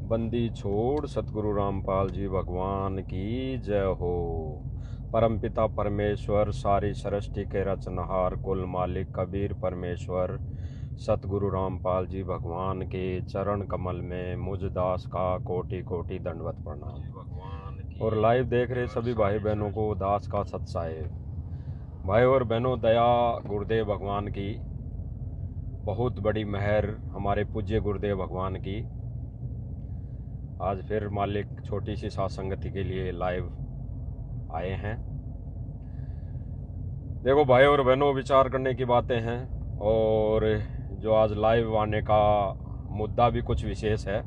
बंदी छोड़ सतगुरु रामपाल जी भगवान की जय हो। परमपिता परमेश्वर सारी सृष्टि के रचनहार कुल मालिक कबीर परमेश्वर सतगुरु रामपाल जी भगवान के चरण कमल में मुझ दास का कोटि कोटि दंडवत प्रणाम। और लाइव देख रहे सभी भाई बहनों को दास का सत्साहेब। भाई और बहनों, दया गुरुदेव भगवान की, बहुत बड़ी मेहर हमारे पूज्य गुरुदेव भगवान की। आज फिर मालिक छोटी सी साथ संगति के लिए लाइव आए हैं। देखो भाई और बहनों, विचार करने की बातें हैं और जो आज लाइव आने का मुद्दा भी कुछ विशेष है।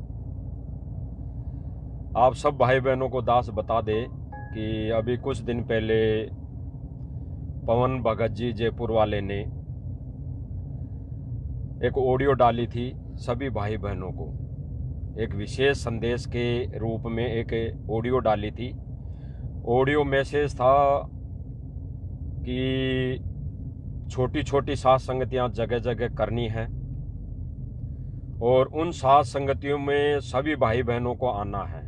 आप सब भाई बहनों को दास बता दे कि अभी कुछ दिन पहले पवन भगत जी जयपुर वाले ने एक ऑडियो डाली थी सभी भाई बहनों को, एक विशेष संदेश के रूप में एक ऑडियो डाली थी। ऑडियो मैसेज था कि छोटी छोटी साथ संगतियां जगह जगह करनी है और उन साथ संगतियों में सभी भाई बहनों को आना है।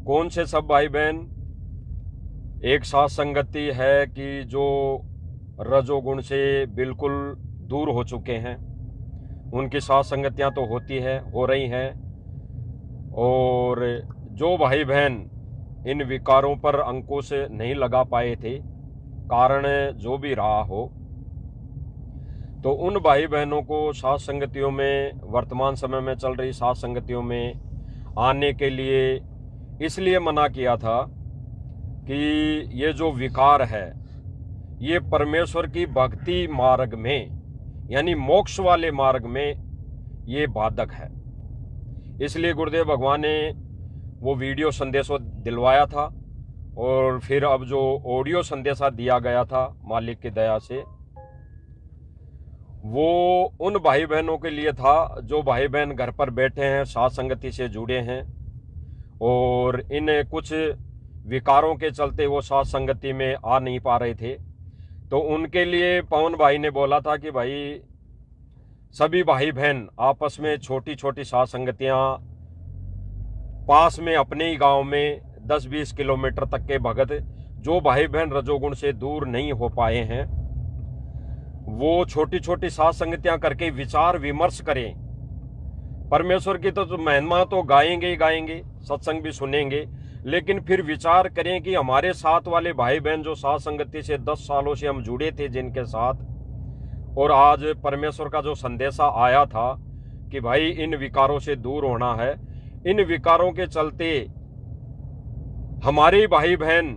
कौन से सब भाई बहन? एक साथ संगति है कि जो रजोगुण से बिल्कुल दूर हो चुके हैं, उनकी साथ संगतियां तो होती है, हो रही हैं। और जो भाई बहन इन विकारों पर अंकुश नहीं लगा पाए थे, कारण जो भी रहा हो, तो उन भाई बहनों को साथ संगतियों में, वर्तमान समय में चल रही साथ संगतियों में आने के लिए इसलिए मना किया था कि ये जो विकार है ये परमेश्वर की भक्ति मार्ग में, यानी मोक्ष वाले मार्ग में ये बाधक है। इसलिए गुरुदेव भगवान ने वो वीडियो संदेशों दिलवाया था और फिर अब जो ऑडियो संदेशा दिया गया था मालिक की दया से, वो उन भाई बहनों के लिए था जो भाई बहन घर पर बैठे हैं, साथ संगति से जुड़े हैं और इन कुछ विकारों के चलते वो साथ संगति में आ नहीं पा रहे थे। तो उनके लिए पवन भाई ने बोला था कि भाई सभी भाई बहन आपस में छोटी छोटी साथ संगतियां पास में अपने ही गांव में 10-20 किलोमीटर तक के भगत, जो भाई बहन रजोगुण से दूर नहीं हो पाए हैं, वो छोटी छोटी साथ संगतियां करके विचार विमर्श करें। परमेश्वर की तो महिमा तो गाएंगे ही गाएंगे, सत्संग भी सुनेंगे, लेकिन फिर विचार करें कि हमारे साथ वाले भाई बहन जो साथ संगति से 10 सालों से हम जुड़े थे जिनके साथ, और आज परमेश्वर का जो संदेशा आया था कि भाई इन विकारों से दूर होना है, इन विकारों के चलते हमारे भाई बहन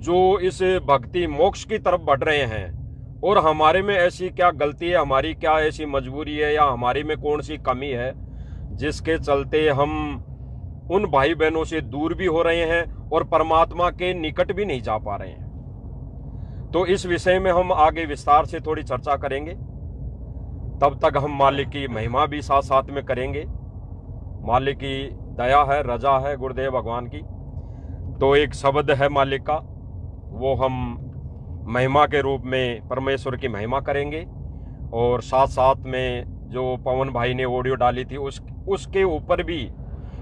जो इस भक्ति मोक्ष की तरफ बढ़ रहे हैं, और हमारे में ऐसी क्या गलती है, हमारी क्या ऐसी मजबूरी है, या हमारी में कौन सी कमी है जिसके चलते हम उन भाई बहनों से दूर भी हो रहे हैं और परमात्मा के निकट भी नहीं जा पा रहे हैं। तो इस विषय में हम आगे विस्तार से थोड़ी चर्चा करेंगे। तब तक हम मालिक की महिमा भी साथ साथ में करेंगे। मालिक की दया है, रजा है गुरुदेव भगवान की। तो एक शब्द है मालिक का, वो हम महिमा के रूप में परमेश्वर की महिमा करेंगे और साथ साथ में जो पवन भाई ने ऑडियो डाली थी उसके ऊपर भी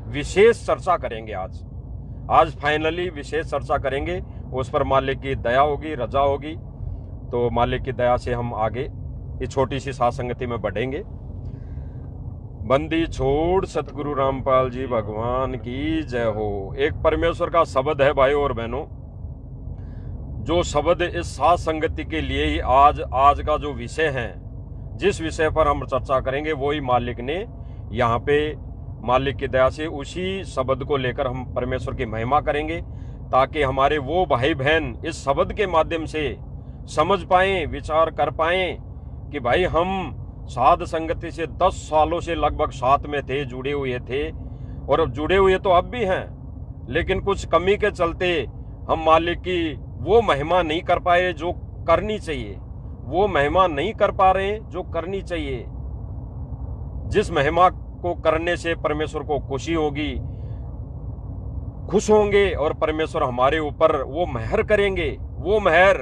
विशेष चर्चा करेंगे। आज फाइनली विशेष चर्चा करेंगे, उस पर मालिक की दया होगी, रजा होगी। तो मालिक की दया से हम आगे इस छोटी सी साथ संगति में बढ़ेंगे। बंदी छोड़ सतगुरु रामपाल जी भगवान की जय हो। एक परमेश्वर का शब्द है भाई और बहनों, जो शब्द इस साथ संगति के लिए ही आज का जो विषय है, जिस विषय पर हम चर्चा करेंगे, वही मालिक ने यहाँ पे मालिक की दया से उसी शब्द को लेकर हम परमेश्वर की महिमा करेंगे, ताकि हमारे वो भाई बहन इस शब्द के माध्यम से समझ पाएं, विचार कर पाएं कि भाई हम साध संगति से 10 सालों से लगभग साथ में थे, जुड़े हुए थे, और अब जुड़े हुए तो अब भी हैं, लेकिन कुछ कमी के चलते हम मालिक की वो महिमा नहीं कर पाए जो करनी चाहिए, वो महिमा नहीं कर पा रहे जो करनी चाहिए, जिस महिमा को करने से परमेश्वर को खुशी होगी, खुश होंगे और परमेश्वर हमारे ऊपर वो मेहर करेंगे। वो मेहर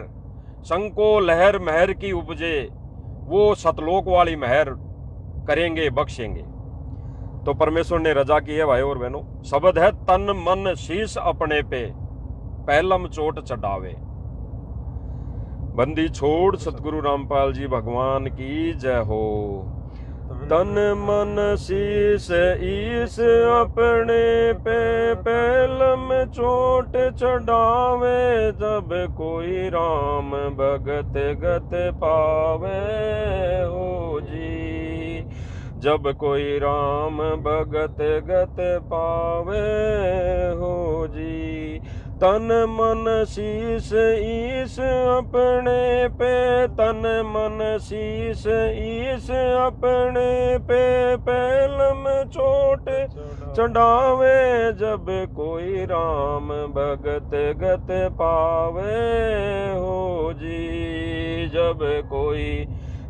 संको लहर मेहर की उपजे, वो सतलोक वाली मेहर करेंगे, बख्शेंगे। तो परमेश्वर ने रजा की है भाई और बहनों। शब्द है तन मन शीश अपने पे पहलम चोट चढ़ावे। बंदी छोड़ सतगुरु रामपाल जी भगवान की जय हो। तन मन शीस ईस अपने पे पहलम चोट चढ़ावे। जब कोई राम भगत गत पावे हो जी। जब कोई राम भगत गत पावे हो जी। तन मन शीस ईस अपने पे तन मन शीस ईस अपने पे पहलम चोट चढ़ावे। जब कोई राम भगत गत पावे हो जी। जब कोई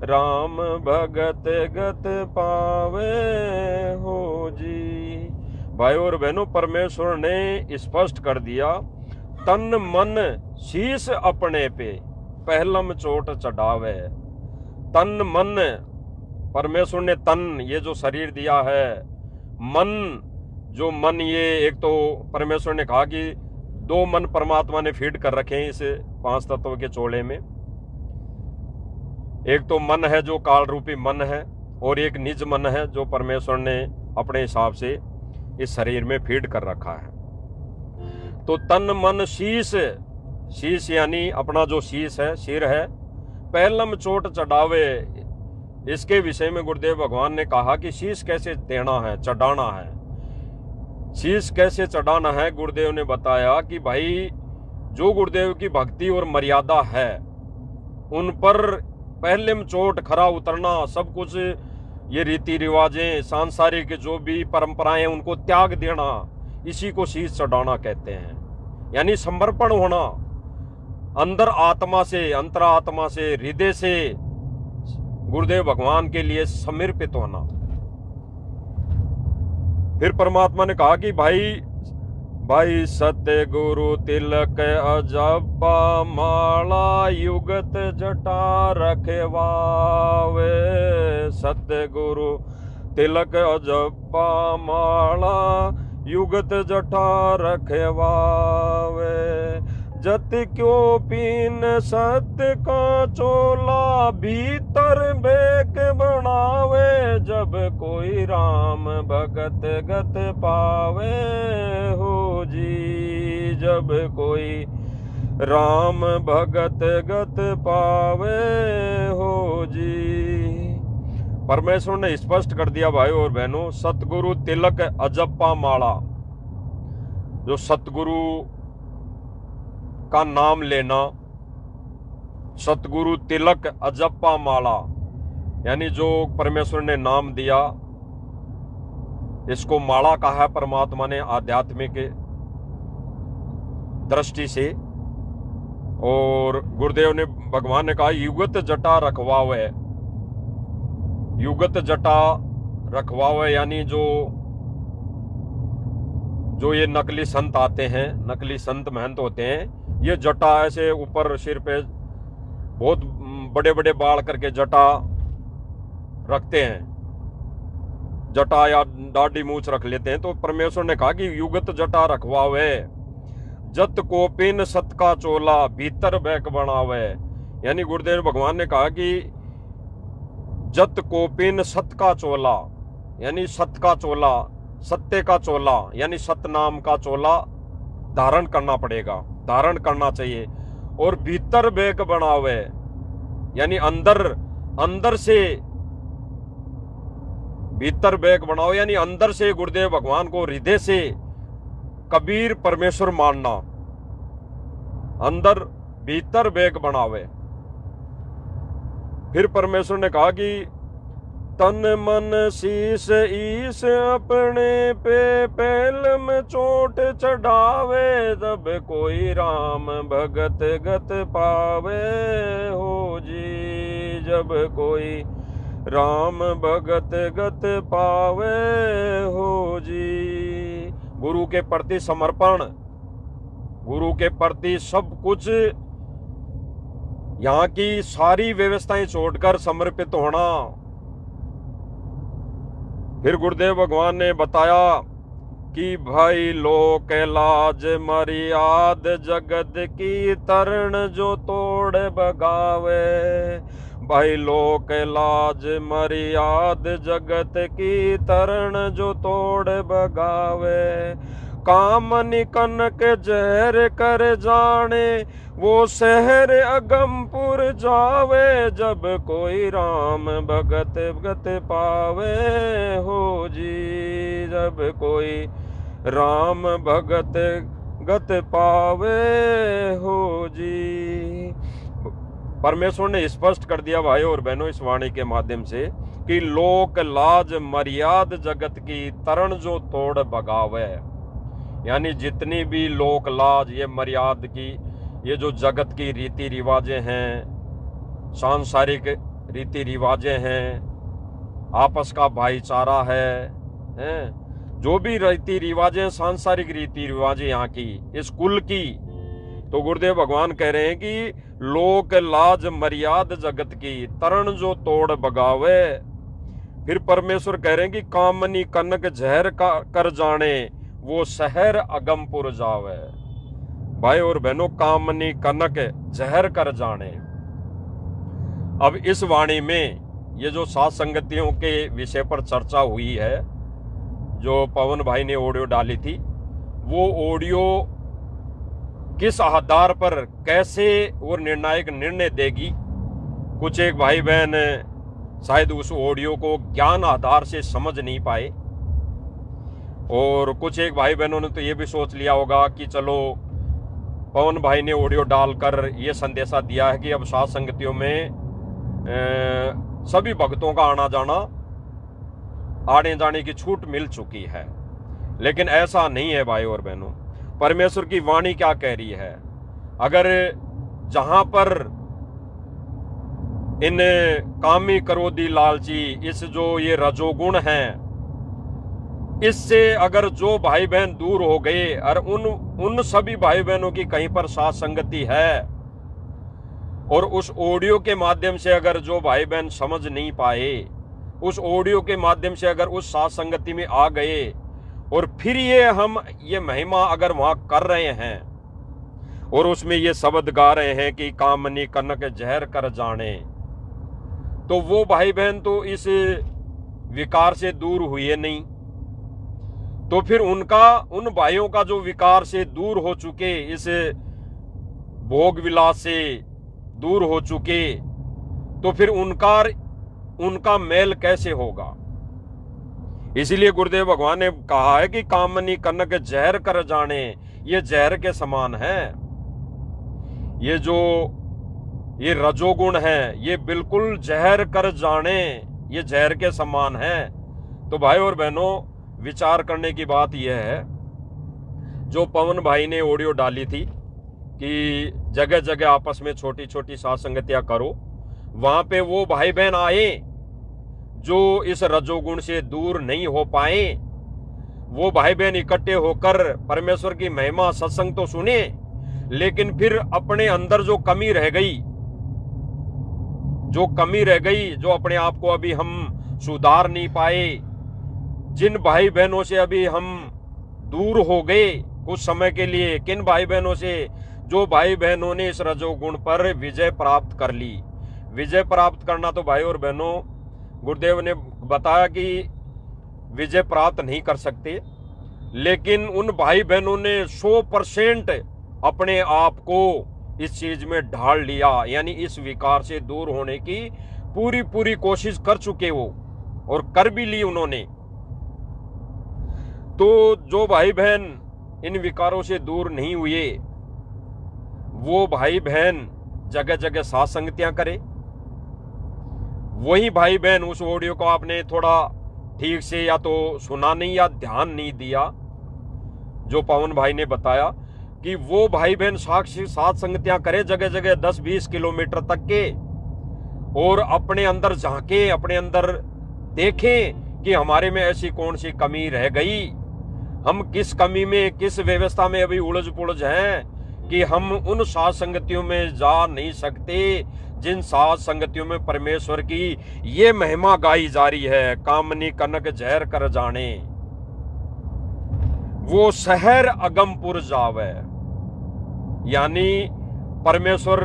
राम भगत गत पावे हो जी। भाई और बहनों, परमेश्वर ने स्पष्ट कर दिया तन मन शीश अपने पे पहलम चोट चढ़ावे। तन मन, परमेश्वर ने तन ये जो शरीर दिया है, मन जो मन, ये एक तो परमेश्वर ने कहा कि 2 मन परमात्मा ने फीड कर रखे हैं इस 5 तत्वों के चोले में। एक तो मन है जो काल रूपी मन है, और एक निज मन है जो परमेश्वर ने अपने हिसाब से इस शरीर में फीड कर रखा है। तो तन मन शीश, शीश यानी अपना जो शीश है, सिर है, पहलम चोट चढ़ावे। इसके विषय में गुरुदेव भगवान ने कहा कि शीश कैसे देना है, चढ़ाना है। शीश कैसे चढ़ाना है, गुरुदेव ने बताया कि भाई जो गुरुदेव की भक्ति और मर्यादा है उन पर पहले चोट खरा उतरना, सब कुछ ये रीति रिवाजें सांसारिक जो भी परंपराएं उनको त्याग देना, इसी को शीश चढ़ाना कहते हैं। यानी समर्पण होना, अंदर आत्मा से, अंतरात्मा से, हृदय से गुरुदेव भगवान के लिए समर्पित होना। फिर परमात्मा ने कहा कि भाई सत्य गुरु तिलक अजपा माला युगत जटा रखवावे। सत्य गुरु तिलक अजपा माला युगत जटा रखवावे। जत क्यों पीन सत्य का चोला भीतर बेक बनावे। जब कोई राम भगत गत पावे हो जी। जब कोई राम भगत गत पावे हो जी। परमेश्वर ने स्पष्ट कर दिया भाई और बहनों, सतगुरु तिलक अजप्पा माला, जो सतगुरु का नाम लेना, सतगुरु तिलक अजप्पा माला, यानी जो परमेश्वर ने नाम दिया, इसको माला कहा है परमात्मा ने आध्यात्मिक दृष्टि से। और गुरुदेव ने, भगवान ने कहा युगत जटा रखवावे। युगत जटा रखवावे यानी जो ये नकली संत आते हैं, नकली संत महंत होते हैं, ये जटा ऐसे ऊपर सिर पे बहुत बड़े बड़े बाल करके जटा रखते हैं, जटा या दाढ़ी मूछ रख लेते हैं। तो परमेश्वर ने कहा कि युगत जटा रखवावे। जत कोपिन सत का चोला भीतर बैक बनावे। यानी गुरुदेव भगवान ने कहा कि जत कोपिन सत का चोला, यानी सत का चोला, सत्य का चोला, यानी सतनाम का चोला धारण करना पड़ेगा, धारण करना चाहिए। और भीतर बेक बनावे, यानी अंदर से भीतर बेक बनाओ, यानी अंदर से गुरुदेव भगवान को हृदय से कबीर परमेश्वर मानना, अंदर भीतर बेक बनावे। फिर परमेश्वर ने कहा कि तन मन शीस ईस अपने पे पहलम चोट चढ़ावे। जब कोई राम भगत गत पावे हो जी। जब कोई राम भगत गत पावे हो जी। गुरु के प्रति समर्पण, गुरु के प्रति सब कुछ, यहाँ की सारी व्यवस्थाएं छोड़कर समर्पित होना, फिर गुरुदेव भगवान ने बताया कि भाई लोक लाज मर्याद जगत की तरण जो तोड़ बगावे। भाई लोक लाज मर्याद जगत की तरण जो तोड़ बगावे। काम निकनक जहर कर जाने वो शहर अगमपुर जावे। जब कोई राम भगत भगत पावे हो जी। जब कोई राम भगत गत पावे हो जी। परमेश्वर ने स्पष्ट कर दिया भाई और बहनों इस वाणी के माध्यम से कि लोक लाज मर्याद जगत की तरण जो तोड़ बगावे। यानी जितनी भी लोक लाज ये मर्याद की ये जो जगत की रीति रिवाजें हैं, सांसारिक रीति रिवाजें हैं, आपस का भाईचारा है, जो भी रीति रिवाजें सांसारिक रीति रिवाजें यहाँ की इस कुल की, तो गुरुदेव भगवान कह रहे हैं कि लोक लाज मर्याद जगत की तरण जो तोड़ बगावे। फिर परमेश्वर कह रहे हैं कि कामनी कनक जहर कर जाने वो शहर अगमपुर जावे। भाई और बहनों कामनी कनक जहर कर जाने। अब इस वाणी में ये जो सात संगतियों के विषय पर चर्चा हुई है, जो पवन भाई ने ऑडियो डाली थी, वो ऑडियो किस आधार पर कैसे वो निर्णायक निर्णय देगी। कुछ एक भाई बहन शायद उस ऑडियो को ज्ञान आधार से समझ नहीं पाए, और कुछ एक भाई बहनों ने तो ये भी सोच लिया होगा कि चलो पवन भाई ने ऑडियो डालकर ये संदेशा दिया है कि अब सात संगतियों में सभी भक्तों का आना जाना आने जाने की छूट मिल चुकी है। लेकिन ऐसा नहीं है भाई और बहनों। परमेश्वर की वाणी क्या कह रही है, अगर जहां पर इन कामी क्रोधी लालची इस जो ये रजोगुण हैं, इससे अगर जो भाई बहन दूर हो गए और उन सभी भाई बहनों की कहीं पर साथ संगति है, और उस ऑडियो के माध्यम से अगर जो भाई बहन समझ नहीं पाए, उस ऑडियो के माध्यम से अगर उस साथ संगति में आ गए और फिर हम ये महिमा अगर वहां कर रहे हैं और उसमें ये शब्द गा रहे हैं कि कामनी कनक जहर कर जाने, तो वो भाई बहन तो इस विकार से दूर हुए नहीं। तो फिर उन भाइयों का जो विकार से दूर हो चुके, इस भोग विलास से दूर हो चुके, तो फिर उनका मेल कैसे होगा। इसीलिए गुरुदेव भगवान ने कहा है कि कामनी कनक जहर कर जाने, ये जहर के समान है। ये जो ये रजोगुण है ये बिल्कुल जहर कर जाने, ये जहर के समान है। तो भाई और बहनों विचार करने की बात यह है, जो पवन भाई ने ऑडियो डाली थी कि जगह जगह आपस में छोटी छोटी साथ संगतियां करो, वहां पे वो भाई बहन आए जो इस रजोगुण से दूर नहीं हो पाए, वो भाई बहन इकट्ठे होकर परमेश्वर की महिमा सत्संग तो सुने, लेकिन फिर अपने अंदर जो कमी रह गई, जो अपने आप को अभी हम सुधार नहीं पाए, जिन भाई बहनों से अभी हम दूर हो गए कुछ समय के लिए, किन भाई बहनों से, जो भाई बहनों ने इस रजोगुण पर विजय प्राप्त कर ली। विजय प्राप्त करना तो भाई और बहनों गुरुदेव ने बताया कि विजय प्राप्त नहीं कर सकते, लेकिन उन भाई बहनों ने 100% अपने आप को इस चीज में ढाल लिया, यानी इस विकार से दूर होने की पूरी कोशिश कर चुके वो, और कर भी ली उन्होंने। तो जो भाई बहन इन विकारों से दूर नहीं हुए, वो भाई बहन जगह जगह साथ संगतियां करे। वही भाई बहन, उस ऑडियो को आपने थोड़ा ठीक से या तो सुना नहीं या ध्यान नहीं दिया, जो पवन भाई ने बताया कि वो भाई बहन साथ संगतियां करे जगह जगह 10-20 किलोमीटर तक के, और अपने अंदर झांके, अपने अंदर देखें कि हमारे में ऐसी कौन सी कमी रह गई, हम किस कमी में, किस व्यवस्था में अभी उलझ पुलझ हैं कि हम उन साथ संगतियों में जा नहीं सकते जिन सात संगतियों में परमेश्वर की ये महिमा गाई जा रही है, कामनी कनक जहर कर जाने, वो शहर अगमपुर जावे। यानी परमेश्वर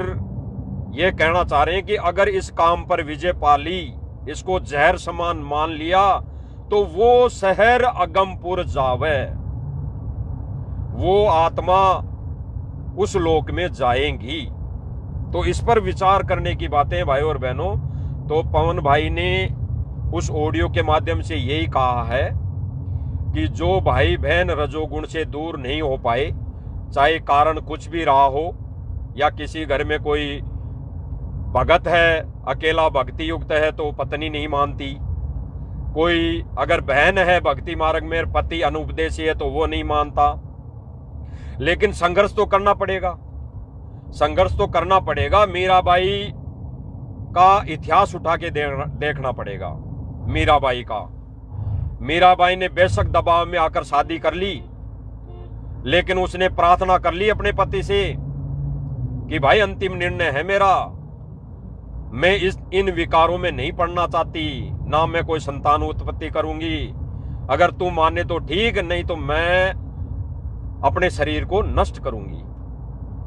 ये कहना चाह रहे हैं कि अगर इस काम पर विजय पा ली, इसको जहर समान मान लिया, तो वो शहर अगमपुर जावे, वो आत्मा उस लोक में जाएंगी। तो इस पर विचार करने की बातें भाई और बहनों। तो पवन भाई ने उस ऑडियो के माध्यम से यही कहा है कि जो भाई बहन रजोगुण से दूर नहीं हो पाए, चाहे कारण कुछ भी रहा हो, या किसी घर में कोई भगत है, अकेला भक्ति युक्त है तो पत्नी नहीं मानती, कोई अगर बहन है भक्ति मार्ग में, पति अनुपदेशी है तो वो नहीं मानता, लेकिन संघर्ष तो करना पड़ेगा, संघर्ष तो करना पड़ेगा। मीराबाई का इतिहास उठा के देखना पड़ेगा। मीराबाई का, मीराबाई ने बेशक दबाव में आकर शादी कर ली, लेकिन उसने प्रार्थना कर ली अपने पति से कि भाई अंतिम निर्णय है मेरा, मैं इन विकारों में नहीं पड़ना चाहती, ना मैं कोई संतान उत्पत्ति करूंगी, अगर तू माने तो ठीक, नहीं तो मैं अपने शरीर को नष्ट करूंगी,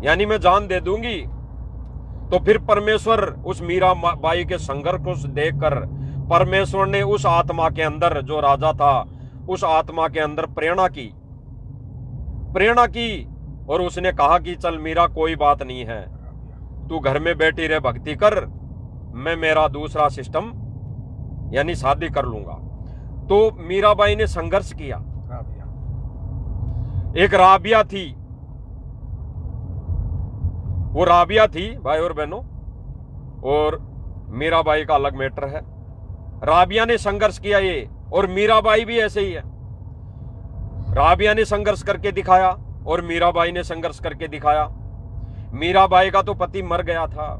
यानी मैं जान दे दूंगी। तो फिर परमेश्वर उस मीराबाई के संघर्ष को देखकर परमेश्वर ने उस आत्मा के अंदर, जो राजा था, उस आत्मा के अंदर प्रेरणा की और उसने कहा कि चल मीरा, कोई बात नहीं है, तू घर में बैठी रह, भक्ति कर, मैं मेरा दूसरा सिस्टम यानी शादी कर लूंगा। तो मीराबाई ने संघर्ष किया। एक राबिया थी, वो राबिया थी भाई और बहनों, और मीराबाई का अलग मैटर है। राबिया ने संघर्ष किया ये, और मीराबाई भी ऐसे ही है। राबिया ने संघर्ष करके दिखाया और मीराबाई ने संघर्ष करके दिखाया। मीराबाई का तो पति मर गया था,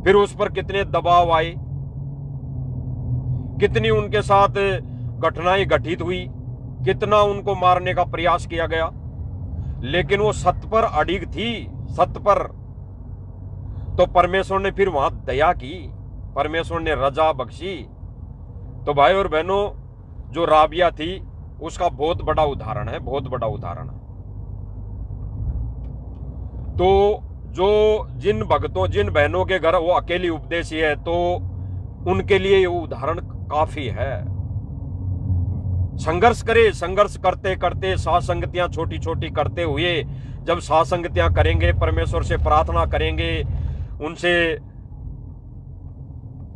फिर उस पर कितने दबाव आए, कितनी उनके साथ घटनाएं घटित हुई, कितना उनको मारने का प्रयास किया गया, लेकिन वो सत्य पर अडिग थी, सत्य पर। तो परमेश्वर ने फिर वहां दया की, परमेश्वर ने रजा बख्शी। तो भाई और बहनों, जो राबिया थी उसका बहुत बड़ा उदाहरण है, बहुत बड़ा उदाहरण। तो जो जिन भक्तों, जिन बहनों के घर वो अकेली उपदेशी है, तो उनके लिए ये उदाहरण काफी है। संघर्ष करे, संघर्ष करते करते, साथ संगतियां छोटी छोटी करते हुए, जब साथ संगतियां करेंगे, परमेश्वर से प्रार्थना करेंगे, उनसे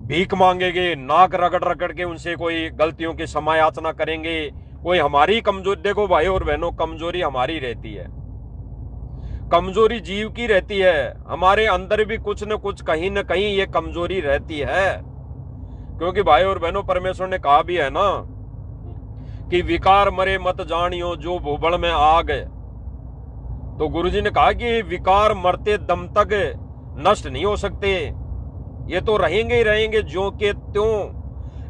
भीख मांगेंगे, नाक रगड़ रगड़ के उनसे कोई गलतियों की समायाचना करेंगे, कोई हमारी कमजोरी, देखो भाई और बहनों, कमजोरी हमारी रहती है, कमजोरी जीव की रहती है, हमारे अंदर भी कुछ न कुछ कहीं न कहीं ये कमजोरी रहती है। क्योंकि भाई और बहनों, परमेश्वर ने कहा भी है ना कि विकार मरे मत जानियो जो भूबड़ में आग। तो गुरुजी ने कहा कि विकार मरते दम तक नष्ट नहीं हो सकते, ये तो रहेंगे ही रहेंगे ज्यों के त्यों,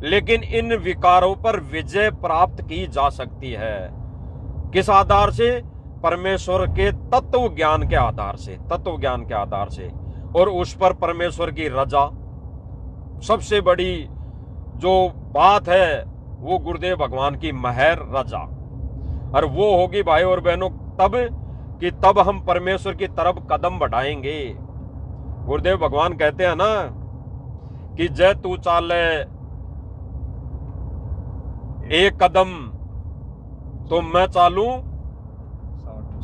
लेकिन इन विकारों पर विजय प्राप्त की जा सकती है। किस आधार से? परमेश्वर के तत्व ज्ञान के आधार से, तत्व ज्ञान के आधार से। और उस पर परमेश्वर की रजा, सबसे बड़ी जो बात है वो गुरुदेव भगवान की महर रजा, और वो होगी भाई और बहनों तब कि तब हम परमेश्वर की तरफ कदम बढ़ाएंगे। गुरुदेव भगवान कहते हैं ना कि जय तू चाले एक कदम तो मैं चालू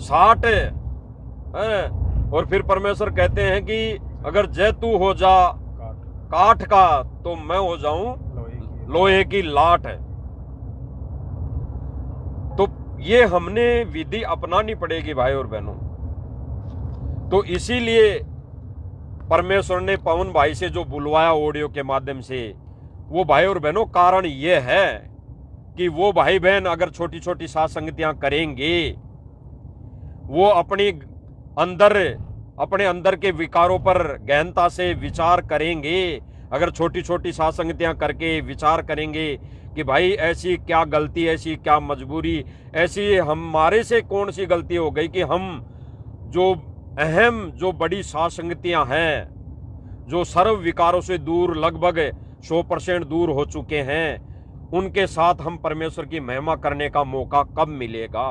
60। और फिर परमेश्वर कहते हैं कि अगर जय तू हो जा काठ का तो मैं हो जाऊं लोहे की लाट। तो ये हमने विधि अपनानी पड़ेगी भाई और बहनों। तो इसीलिए परमेश्वर ने पवन भाई से जो बुलवाया ऑडियो के माध्यम से, वो भाई और बहनों कारण ये है कि वो भाई बहन अगर छोटी छोटी साथ संगतियां करेंगे, वो अपने अंदर के विकारों पर गहनता से विचार करेंगे, अगर छोटी छोटी साथ संगतियां करके विचार करेंगे कि भाई ऐसी क्या गलती, ऐसी क्या मजबूरी, ऐसी हमारे से कौन सी गलती हो गई कि हम जो अहम, जो बड़ी साथ संगतियां हैं, जो सर्व विकारों से दूर लगभग 100% दूर हो चुके हैं, उनके साथ हम परमेश्वर की महिमा करने का मौका कब मिलेगा?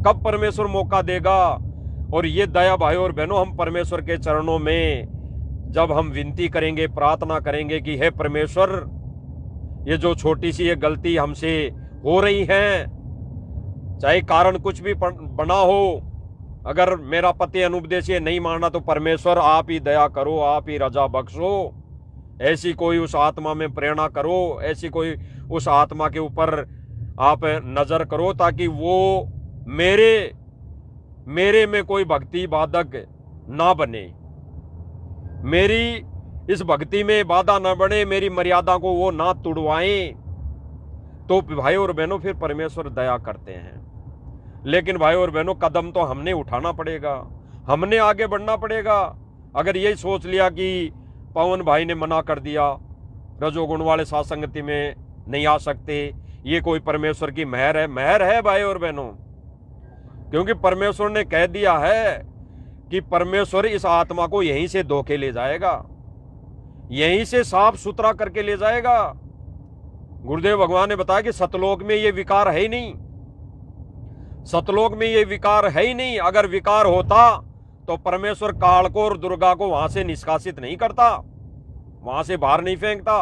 कब परमेश्वर मौका देगा? और ये दया भाई और बहनों, हम परमेश्वर के चरणों में जब हम विनती करेंगे, प्रार्थना करेंगे कि हे परमेश्वर, ये जो छोटी सी ये गलती हमसे हो रही है, चाहे कारण कुछ भी बना हो, अगर मेरा पति अनुपदेश ये नहीं माना तो परमेश्वर आप ही दया करो, आप ही रजा बख्शो, ऐसी कोई उस आत्मा में प्रेरणा करो, ऐसी कोई उस आत्मा के ऊपर आप नजर करो, ताकि वो मेरे में कोई भक्ति बाधक ना बने, मेरी इस भक्ति में बाधा ना बने, मेरी मर्यादा को वो ना तुड़वाएं। तो भाई और बहनों, फिर परमेश्वर दया करते हैं। लेकिन भाई और बहनों, कदम तो हमने उठाना पड़ेगा, हमने आगे बढ़ना पड़ेगा। अगर यही सोच लिया कि पवन भाई ने मना कर दिया, रजोगुण वाले साथ संगति में नहीं आ सकते, ये कोई परमेश्वर की मेहर है भाई और बहनों, क्योंकि परमेश्वर ने कह दिया है कि परमेश्वर इस आत्मा को यहीं से धोके ले जाएगा, यहीं से साफ सुथरा करके ले जाएगा। गुरुदेव भगवान ने बताया कि सतलोक में ये विकार है ही नहीं, सतलोक में ये विकार है ही नहीं। अगर विकार होता तो परमेश्वर काल को और दुर्गा को वहां से निष्कासित नहीं करता, वहां से बाहर नहीं फेंकता।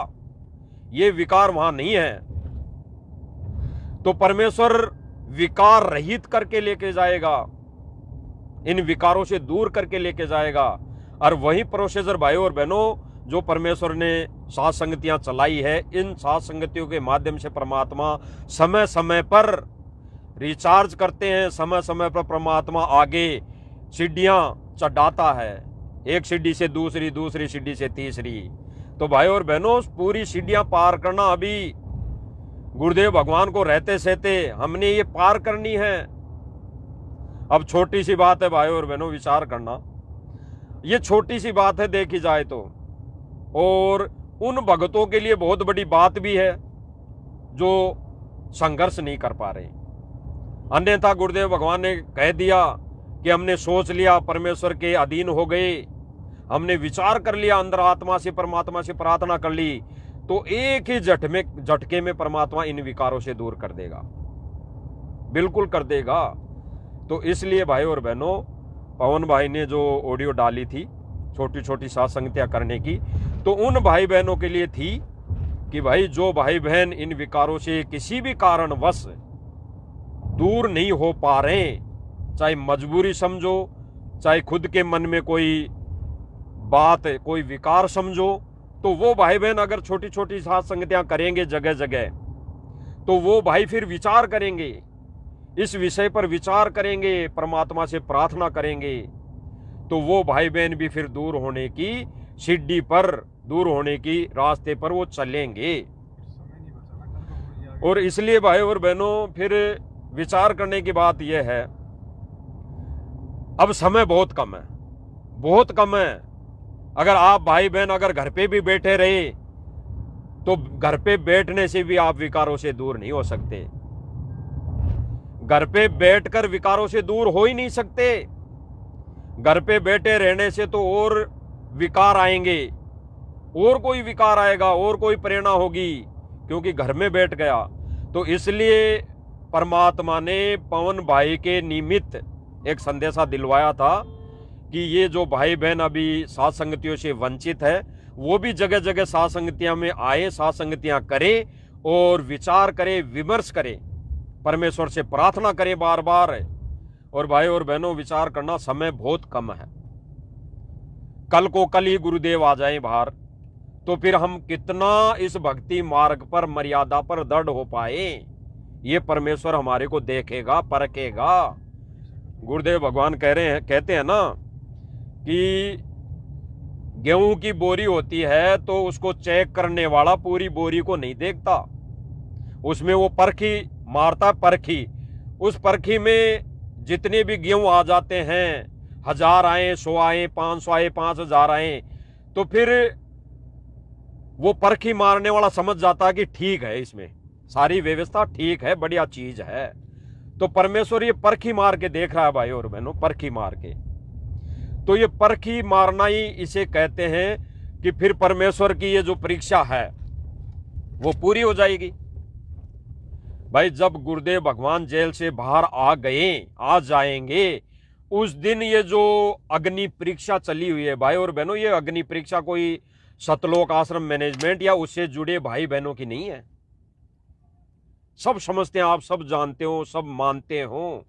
ये विकार वहां नहीं है, तो परमेश्वर विकार रहित करके लेके जाएगा, इन विकारों से दूर करके लेके जाएगा। और वही प्रोसीजर भाई और बहनों, जो परमेश्वर ने सात संगतियां चलाई है, इन सात संगतियों के माध्यम से परमात्मा समय समय पर रिचार्ज करते हैं, समय समय पर परमात्मा आगे सीढ़ियां चढ़ाता है, एक सीढ़ी से दूसरी, दूसरी सीढ़ी से तीसरी। तो भाई और बहनों, पूरी सीढ़ियां पार करना अभी गुरुदेव भगवान को रहते सहते हमने ये पार करनी है। अब छोटी सी बात है भाई और बहनों, विचार करना, ये छोटी सी बात है देखी जाए तो, और उन भक्तों के लिए बहुत बड़ी बात भी है जो संघर्ष नहीं कर पा रहे। अन्यथा गुरुदेव भगवान ने कह दिया कि हमने सोच लिया, परमेश्वर के अधीन हो गए, हमने विचार कर लिया, अंदर आत्मा से परमात्मा से प्रार्थना कर ली, तो एक ही झटके में परमात्मा इन विकारों से दूर कर देगा, बिल्कुल कर देगा। तो इसलिए भाई और बहनों, पवन भाई ने जो ऑडियो डाली थी छोटी छोटी सात संगतियां करने की, तो उन भाई बहनों के लिए थी कि भाई जो भाई बहन इन विकारों से किसी भी कारणवश दूर नहीं हो पा रहे, चाहे मजबूरी समझो, चाहे खुद के मन में कोई बात, कोई विकार समझो, तो वो भाई बहन अगर छोटी छोटी सात संगतियां करेंगे जगह जगह, तो वो भाई फिर विचार करेंगे, इस विषय पर विचार करेंगे, परमात्मा से प्रार्थना करेंगे, तो वो भाई बहन भी फिर दूर होने की सीढ़ी पर, दूर होने की रास्ते पर वो चलेंगे। और इसलिए भाई और बहनों, फिर विचार करने की बात यह है, अब समय बहुत कम है, बहुत कम है। अगर आप भाई बहन अगर घर पे भी बैठे रहे, तो घर पे बैठने से भी आप विकारों से दूर नहीं हो सकते, घर पे बैठकर विकारों से दूर हो ही नहीं सकते। घर पे बैठे रहने से तो और विकार आएंगे, और कोई विकार आएगा, और कोई प्रेरणा होगी, क्योंकि घर में बैठ गया। तो इसलिए परमात्मा ने पवन भाई के निमित्त एक संदेशा दिलवाया था कि ये जो भाई बहन अभी सात संगतियों से वंचित है, वो भी जगह जगह सात संगतियां में आए, सात संगतियां करें और विचार करें, विमर्श करें, परमेश्वर से प्रार्थना करें बार बार। और भाई और बहनों, विचार करना, समय बहुत कम है, कल को कल ही गुरुदेव आ जाएं बाहर, तो फिर हम कितना इस भक्ति मार्ग पर, मर्यादा पर दृढ़ हो पाए, ये परमेश्वर हमारे को देखेगा, परखेगा। गुरुदेव भगवान कहते हैं ना कि गेहूं की बोरी होती है तो उसको चेक करने वाला पूरी बोरी को नहीं देखता, उसमें वो परखी मारता, परखी, उस परखी में जितने भी गेहूं आ जाते हैं, 1000 आए, 100 आए, 500 आए, 5000 आए, तो फिर वो परखी मारने वाला समझ जाता है कि ठीक है, इसमें सारी व्यवस्था ठीक है, बढ़िया चीज है। तो परमेश्वर ये परखी मार के देख रहा है भाई और बहनों, परखी मार के। तो ये परखी मारना ही इसे कहते हैं कि फिर परमेश्वर की ये जो परीक्षा है वो पूरी हो जाएगी। भाई जब गुरुदेव भगवान जेल से बाहर आ जाएंगे, उस दिन ये जो अग्नि परीक्षा चली हुई है भाई और बहनों, ये अग्नि परीक्षा कोई सतलोक आश्रम मैनेजमेंट या उससे जुड़े भाई बहनों की नहीं है। सब समझते हैं, आप सब जानते हो, सब मानते हो,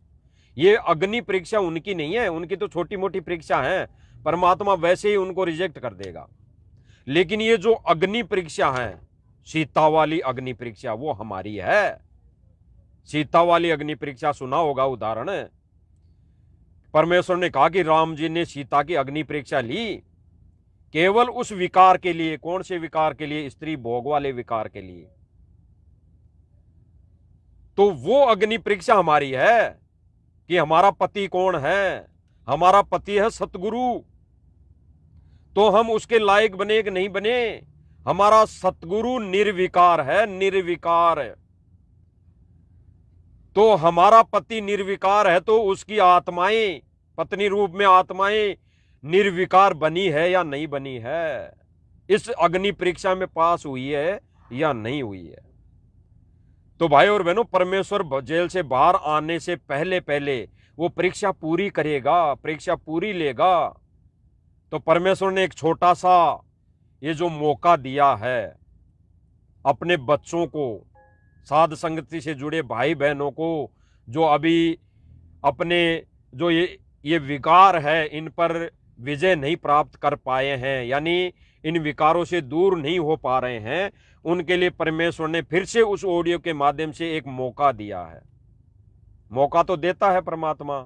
ये अग्नि परीक्षा उनकी नहीं है। उनकी तो छोटी मोटी परीक्षा है, परमात्मा वैसे ही उनको रिजेक्ट कर देगा। लेकिन ये जो अग्नि परीक्षा है, सीता वाली अग्नि परीक्षा, वो हमारी है। सीता वाली अग्नि परीक्षा सुना होगा उदाहरण। परमेश्वर ने कहा कि राम जी ने सीता की अग्नि परीक्षा ली केवल उस विकार के लिए। कौन से विकार के लिए? स्त्री भोग वाले विकार के लिए। तो वो अग्नि परीक्षा हमारी है कि हमारा पति कौन है। हमारा पति है सतगुरु, तो हम उसके लायक बने कि नहीं बने। हमारा सतगुरु निर्विकार है, निर्विकार। तो हमारा पति निर्विकार है, तो उसकी आत्माएं, पत्नी रूप में आत्माएं निर्विकार बनी है या नहीं बनी है, इस अग्नि परीक्षा में पास हुई है या नहीं हुई है। तो भाई और बहनों, परमेश्वर जेल से बाहर आने से पहले पहले वो परीक्षा पूरी करेगा, परीक्षा पूरी लेगा। तो परमेश्वर ने एक छोटा सा ये जो मौका दिया है अपने बच्चों को, साध संगति से जुड़े भाई बहनों को, जो अभी अपने जो ये विकार है इन पर विजय नहीं प्राप्त कर पाए हैं, यानी इन विकारों से दूर नहीं हो पा रहे हैं, उनके लिए परमेश्वर ने फिर से उस ऑडियो के माध्यम से एक मौका दिया है। मौका तो देता है परमात्मा।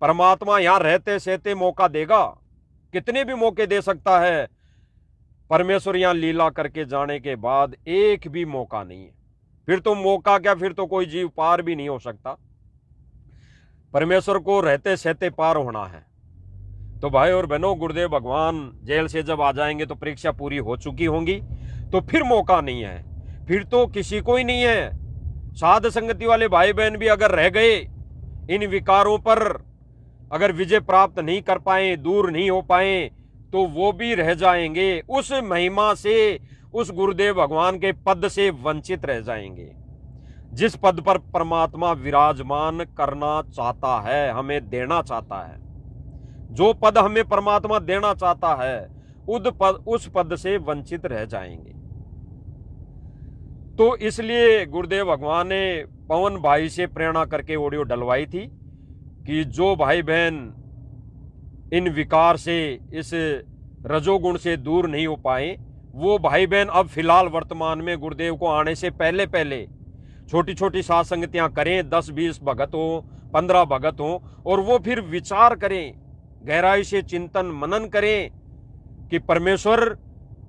परमात्मा यहां रहते सहते मौका देगा, कितने भी मौके दे सकता है। परमेश्वर यहां लीला करके जाने के बाद एक भी मौका नहीं है। फिर तो मौका क्या, फिर तो कोई जीव पार भी नहीं हो सकता। परमेश्वर को रहते सहते पार होना है। तो भाई और बहनों, गुरुदेव भगवान जेल से जब आ जाएंगे तो परीक्षा पूरी हो चुकी होंगी, तो फिर मौका नहीं है, फिर तो किसी को ही नहीं है। साध संगति वाले भाई बहन भी अगर रह गए, इन विकारों पर अगर विजय प्राप्त नहीं कर पाए, दूर नहीं हो पाए, तो वो भी रह जाएंगे, उस महिमा से, उस गुरुदेव भगवान के पद से वंचित रह जाएंगे, जिस पद पर परमात्मा विराजमान करना चाहता है, हमें देना चाहता है। जो पद हमें परमात्मा देना चाहता है, उस पद से वंचित रह जाएंगे। तो इसलिए गुरुदेव भगवान ने पवन भाई से प्रेरणा करके ऑडियो डलवाई थी कि जो भाई बहन इन विकार से, इस रजोगुण से दूर नहीं हो पाए, वो भाई बहन अब फिलहाल वर्तमान में गुरुदेव को आने से पहले पहले छोटी छोटी साध संगतियां करें, 10-20 भगत हो, 15 भगत हो, और वो फिर विचार करें, गहराई से चिंतन मनन करें कि परमेश्वर,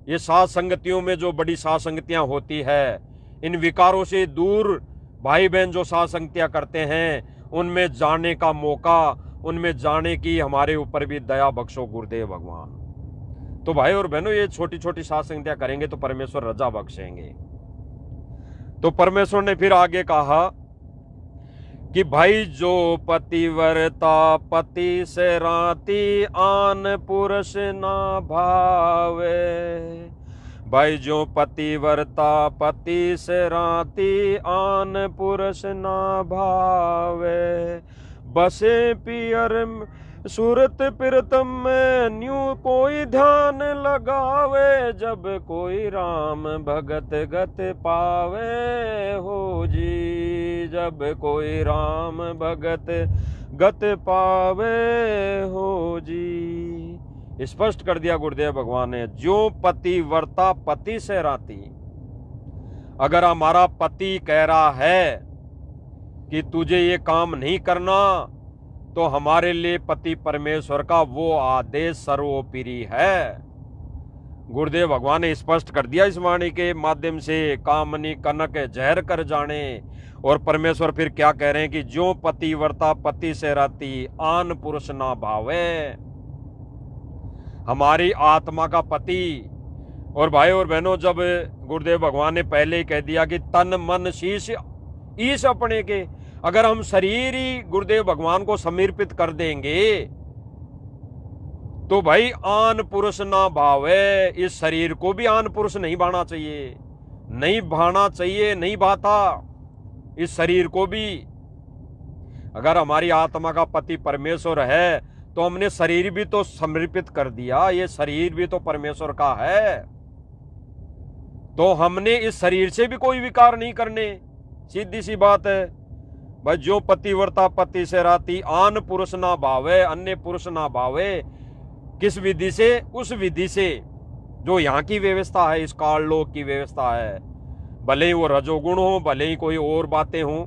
ये साध संगतियों में जो बड़ी साध संगतियां होती है, इन विकारों से दूर भाई बहन जो साध संगतियां करते हैं, उनमें जाने का मौका, उनमें जाने की हमारे ऊपर भी दया बख्शो गुरुदेव भगवान। तो भाई और बहनों, ये छोटी छोटी साध संगतियां करेंगे तो परमेश्वर रजा बख्शेंगे। तो परमेश्वर ने फिर आगे कहा कि भाई जो पतिव्रता पति से राती, आन पुरुष ना भावे। भाई जो पतिव्रता पति से राती, आन पुरुष ना भावे। बसे पियर सूरत प्रीतम में, न्यू कोई ध्यान लगावे। जब कोई राम भगत गत पावे हो जी, जब कोई राम भगत गत पावे हो जी। स्पष्ट कर दिया गुरुदेव भगवान ने, जो पतिव्रता पति से राती। अगर हमारा पति कह रहा है कि तुझे ये काम नहीं करना, तो हमारे लिए पति परमेश्वर का वो आदेश सर्वोपरि है। गुरुदेव भगवान ने स्पष्ट कर दिया इस वाणी के माध्यम से, कामनी कनक जहर कर जाने। और परमेश्वर फिर क्या कह रहे हैं कि जो पतिव्रता पति से रहती, आन पुरुष ना भावे। हमारी आत्मा का पति। और भाई और बहनों, जब गुरुदेव भगवान ने पहले ही कह दिया कि तन मन शीश ईश अपने के, अगर हम शरीर ही गुरुदेव भगवान को समर्पित कर देंगे तो भाई आन पुरुष ना भावे, इस शरीर को भी आन पुरुष नहीं भाना चाहिए, नहीं भाना चाहिए, नहीं भाता इस शरीर को भी। अगर हमारी आत्मा का पति परमेश्वर है तो हमने शरीर भी तो समर्पित कर दिया, ये शरीर भी तो परमेश्वर का है, तो हमने इस शरीर से भी कोई विकार नहीं करने। सीधी सी बात है भाई, जो पतिव्रता पति से रहती, आन पुरुष ना भावे, अन्य पुरुष ना भावे। किस विधि से? उस विधि से जो यहाँ की व्यवस्था है, इस काल लोक की व्यवस्था है, भले ही वो रजोगुण हो, भले ही कोई और बातें हों,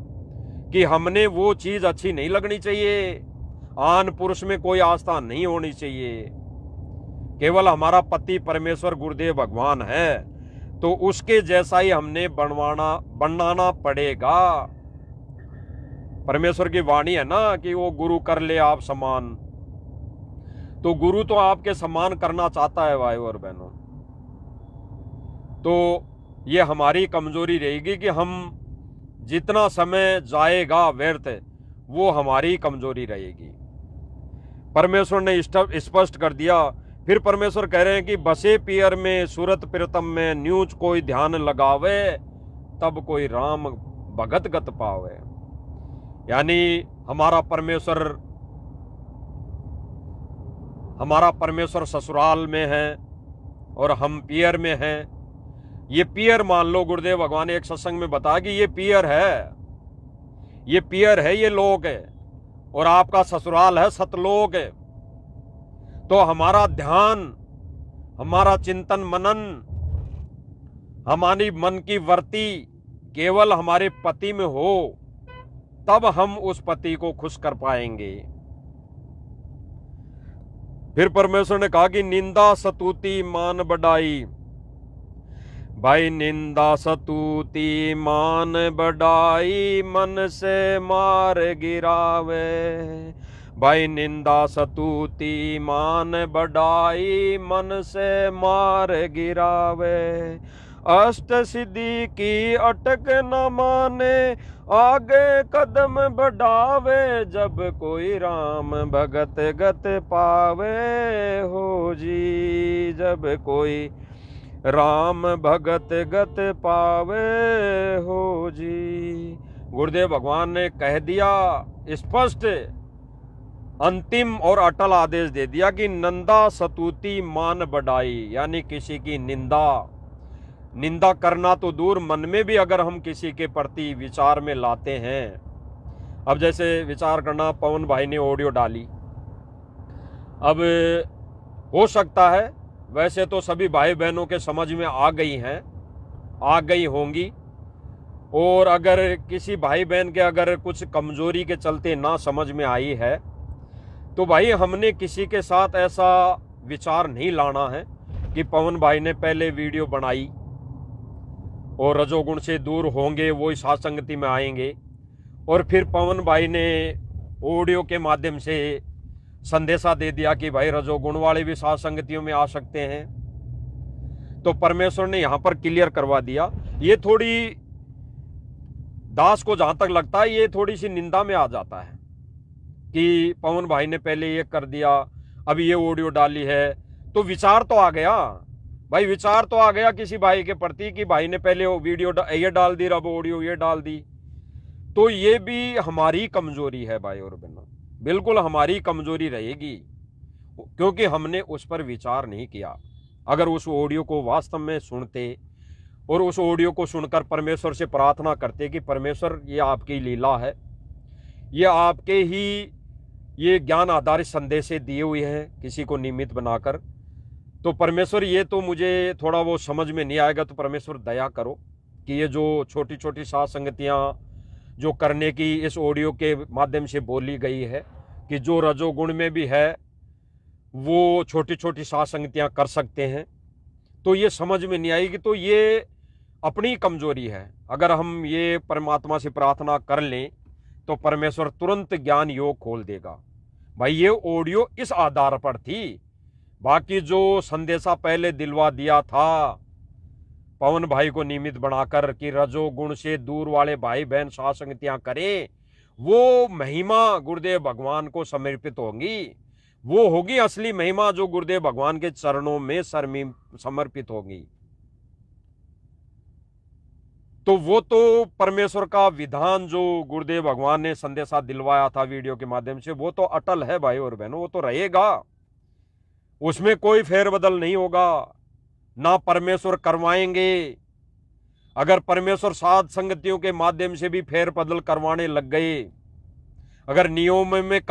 कि हमने वो चीज अच्छी नहीं लगनी चाहिए। आन पुरुष में कोई आस्था नहीं होनी चाहिए, केवल हमारा पति परमेश्वर गुरुदेव भगवान है, तो उसके जैसा ही हमने बनाना पड़ेगा। परमेश्वर की वाणी है ना कि वो गुरु कर ले आप समान, तो गुरु तो आपके समान करना चाहता है भाई और बहनों। तो ये हमारी कमजोरी रहेगी कि हम जितना समय जाएगा व्यर्थ, वो हमारी कमजोरी रहेगी। परमेश्वर ने स्पष्ट कर दिया। फिर परमेश्वर कह रहे हैं कि बसे पियर में सूरत प्रीतम में न्यूज कोई ध्यान लगावे, तब कोई राम भगत गत पावे। यानी हमारा परमेश्वर ससुराल में है और हम पियर में हैं। ये पियर मान लो, गुरुदेव भगवान ने एक सत्संग में बताया कि ये पियर है, ये लोक है, और आपका ससुराल है सतलोक है। तो हमारा ध्यान, हमारा चिंतन मनन, हमारी मन की वृत्ति केवल हमारे पति में हो, तब हम उस पति को खुश कर पाएंगे। फिर परमेश्वर ने कहा कि निंदा सतुति मान बढ़ाई। भाई निंदा सतुति मान बढ़ाई, मन से मार गिरावे। भाई निंदा सतुति मान बढ़ाई, मन से मार गिरावे। अष्ट सिद्धि की अटक न माने, आगे कदम बढ़ावे। जब कोई राम भगत गत पावे हो जी, जब कोई राम भगत गत पावे हो जी। गुरुदेव भगवान ने कह दिया स्पष्ट, अंतिम और अटल आदेश दे दिया कि नंदा सतुति मान बढ़ाई। यानी किसी की निंदा करना तो दूर, मन में भी अगर हम किसी के प्रति विचार में लाते हैं। अब जैसे विचार करना, पवन भाई ने ऑडियो डाली, अब हो सकता है वैसे तो सभी भाई बहनों के समझ में आ गई होंगी, और अगर किसी भाई बहन के अगर कुछ कमजोरी के चलते ना समझ में आई है, तो भाई हमने किसी के साथ ऐसा विचार नहीं लाना है कि पवन भाई ने पहले वीडियो बनाई और रजोगुण से दूर होंगे, वो इस सत्संगति में आएंगे, और फिर पवन भाई ने ऑडियो के माध्यम से संदेशा दे दिया कि भाई रजोगुण वाले भी सत्संगतियों में आ सकते हैं। तो परमेश्वर ने यहां पर क्लियर करवा दिया। ये थोड़ी दास को जहां तक लगता है, ये थोड़ी सी निंदा में आ जाता है कि पवन भाई ने पहले ये कर दिया, अभी ये ऑडियो डाली है, तो विचार तो आ गया भाई, विचार तो आ गया किसी भाई के प्रति कि भाई ने पहले वो वीडियो ये डाल दी, अब ऑडियो ये डाल दी। तो ये भी हमारी कमजोरी है भाई और बहनों, बिल्कुल हमारी कमजोरी रहेगी, क्योंकि हमने उस पर विचार नहीं किया। अगर उस ऑडियो को वास्तव में सुनते और उस ऑडियो को सुनकर परमेश्वर से प्रार्थना करते कि परमेश्वर ये आपकी लीला है, ये आपके ही ये ज्ञान आधारित संदेश दिए हुए हैं किसी को निमित्त बनाकर, तो परमेश्वर ये तो मुझे थोड़ा वो समझ में नहीं आएगा, तो परमेश्वर दया करो कि ये जो छोटी छोटी साथ संगतियाँ जो करने की इस ऑडियो के माध्यम से बोली गई है कि जो रजोगुण में भी है वो छोटी छोटी साथ संगतियाँ कर सकते हैं, तो ये समझ में नहीं आएगी, तो ये अपनी कमजोरी है। अगर हम ये परमात्मा से प्रार्थना कर लें तो परमेश्वर तुरंत ज्ञान योग खोल देगा। भाई ये ऑडियो इस आधार पर थी, बाकी जो संदेशा पहले दिलवा दिया था पवन भाई को निमित्त बनाकर कि रजोगुण से दूर वाले भाई बहन साथ संगतियां करें, वो महिमा गुरुदेव भगवान को समर्पित होंगी, वो होगी असली महिमा जो गुरुदेव भगवान के चरणों में समर्पित होगी। तो वो तो परमेश्वर का विधान जो गुरुदेव भगवान ने संदेशा दिलवाया था वीडियो के माध्यम से, वो तो अटल है भाई और बहनों, वो तो रहेगा, उसमें कोई फेरबदल नहीं होगा, ना परमेश्वर करवाएंगे। अगर परमेश्वर साध संगतियों के माध्यम से भी फेरबदल करवाने लग गए, अगर नियमों में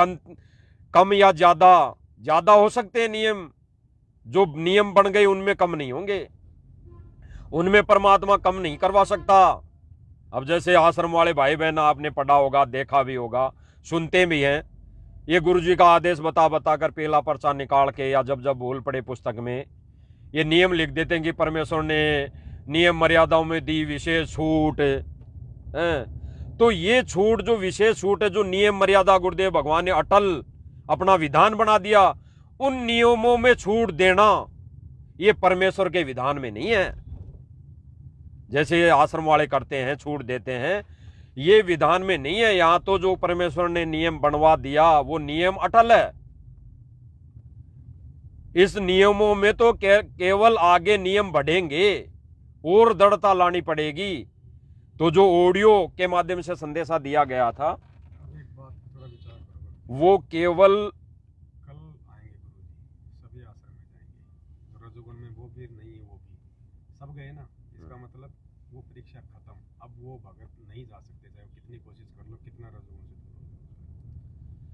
कम या ज्यादा ज्यादा हो सकते हैं नियम, जो नियम बन गए उनमें कम नहीं होंगे, उनमें परमात्मा कम नहीं करवा सकता। अब जैसे आश्रम वाले भाई बहन आपने पढ़ा होगा, देखा भी होगा, सुनते भी हैं, ये गुरु जी का आदेश बता बता कर पहला पर्चा निकाल के या जब जब भूल पड़े पुस्तक में ये नियम लिख देते हैं कि परमेश्वर ने नियम मर्यादाओं में दी विशेष छूट है। तो ये छूट, जो विशेष छूट है, जो नियम मर्यादा गुरुदेव भगवान ने अटल अपना विधान बना दिया, उन नियमों में छूट देना ये परमेश्वर के विधान में नहीं है। जैसे ये आश्रम वाले करते हैं, छूट देते हैं, ये विधान में नहीं है। यहां तो जो परमेश्वर ने नियम बनवा दिया वो नियम अटल है। इस नियमों में तो केवल आगे नियम बढ़ेंगे और दृढ़ता लानी पड़ेगी। तो जो ऑडियो के माध्यम से संदेशा दिया गया था, एक बात थोड़ा विचार करो, वो केवल कल आएंगे गुरु जी, सभी आश्रम में जाएंगे, जो रजोगुण में वो भी नहीं है, वो भी सब गए ना, इसका मतलब वो परीक्षा खत्म। अब वो भगत नहीं जा सकते, चाहे कितनी कोशिश कर लो, कितना रजोगुण से दूर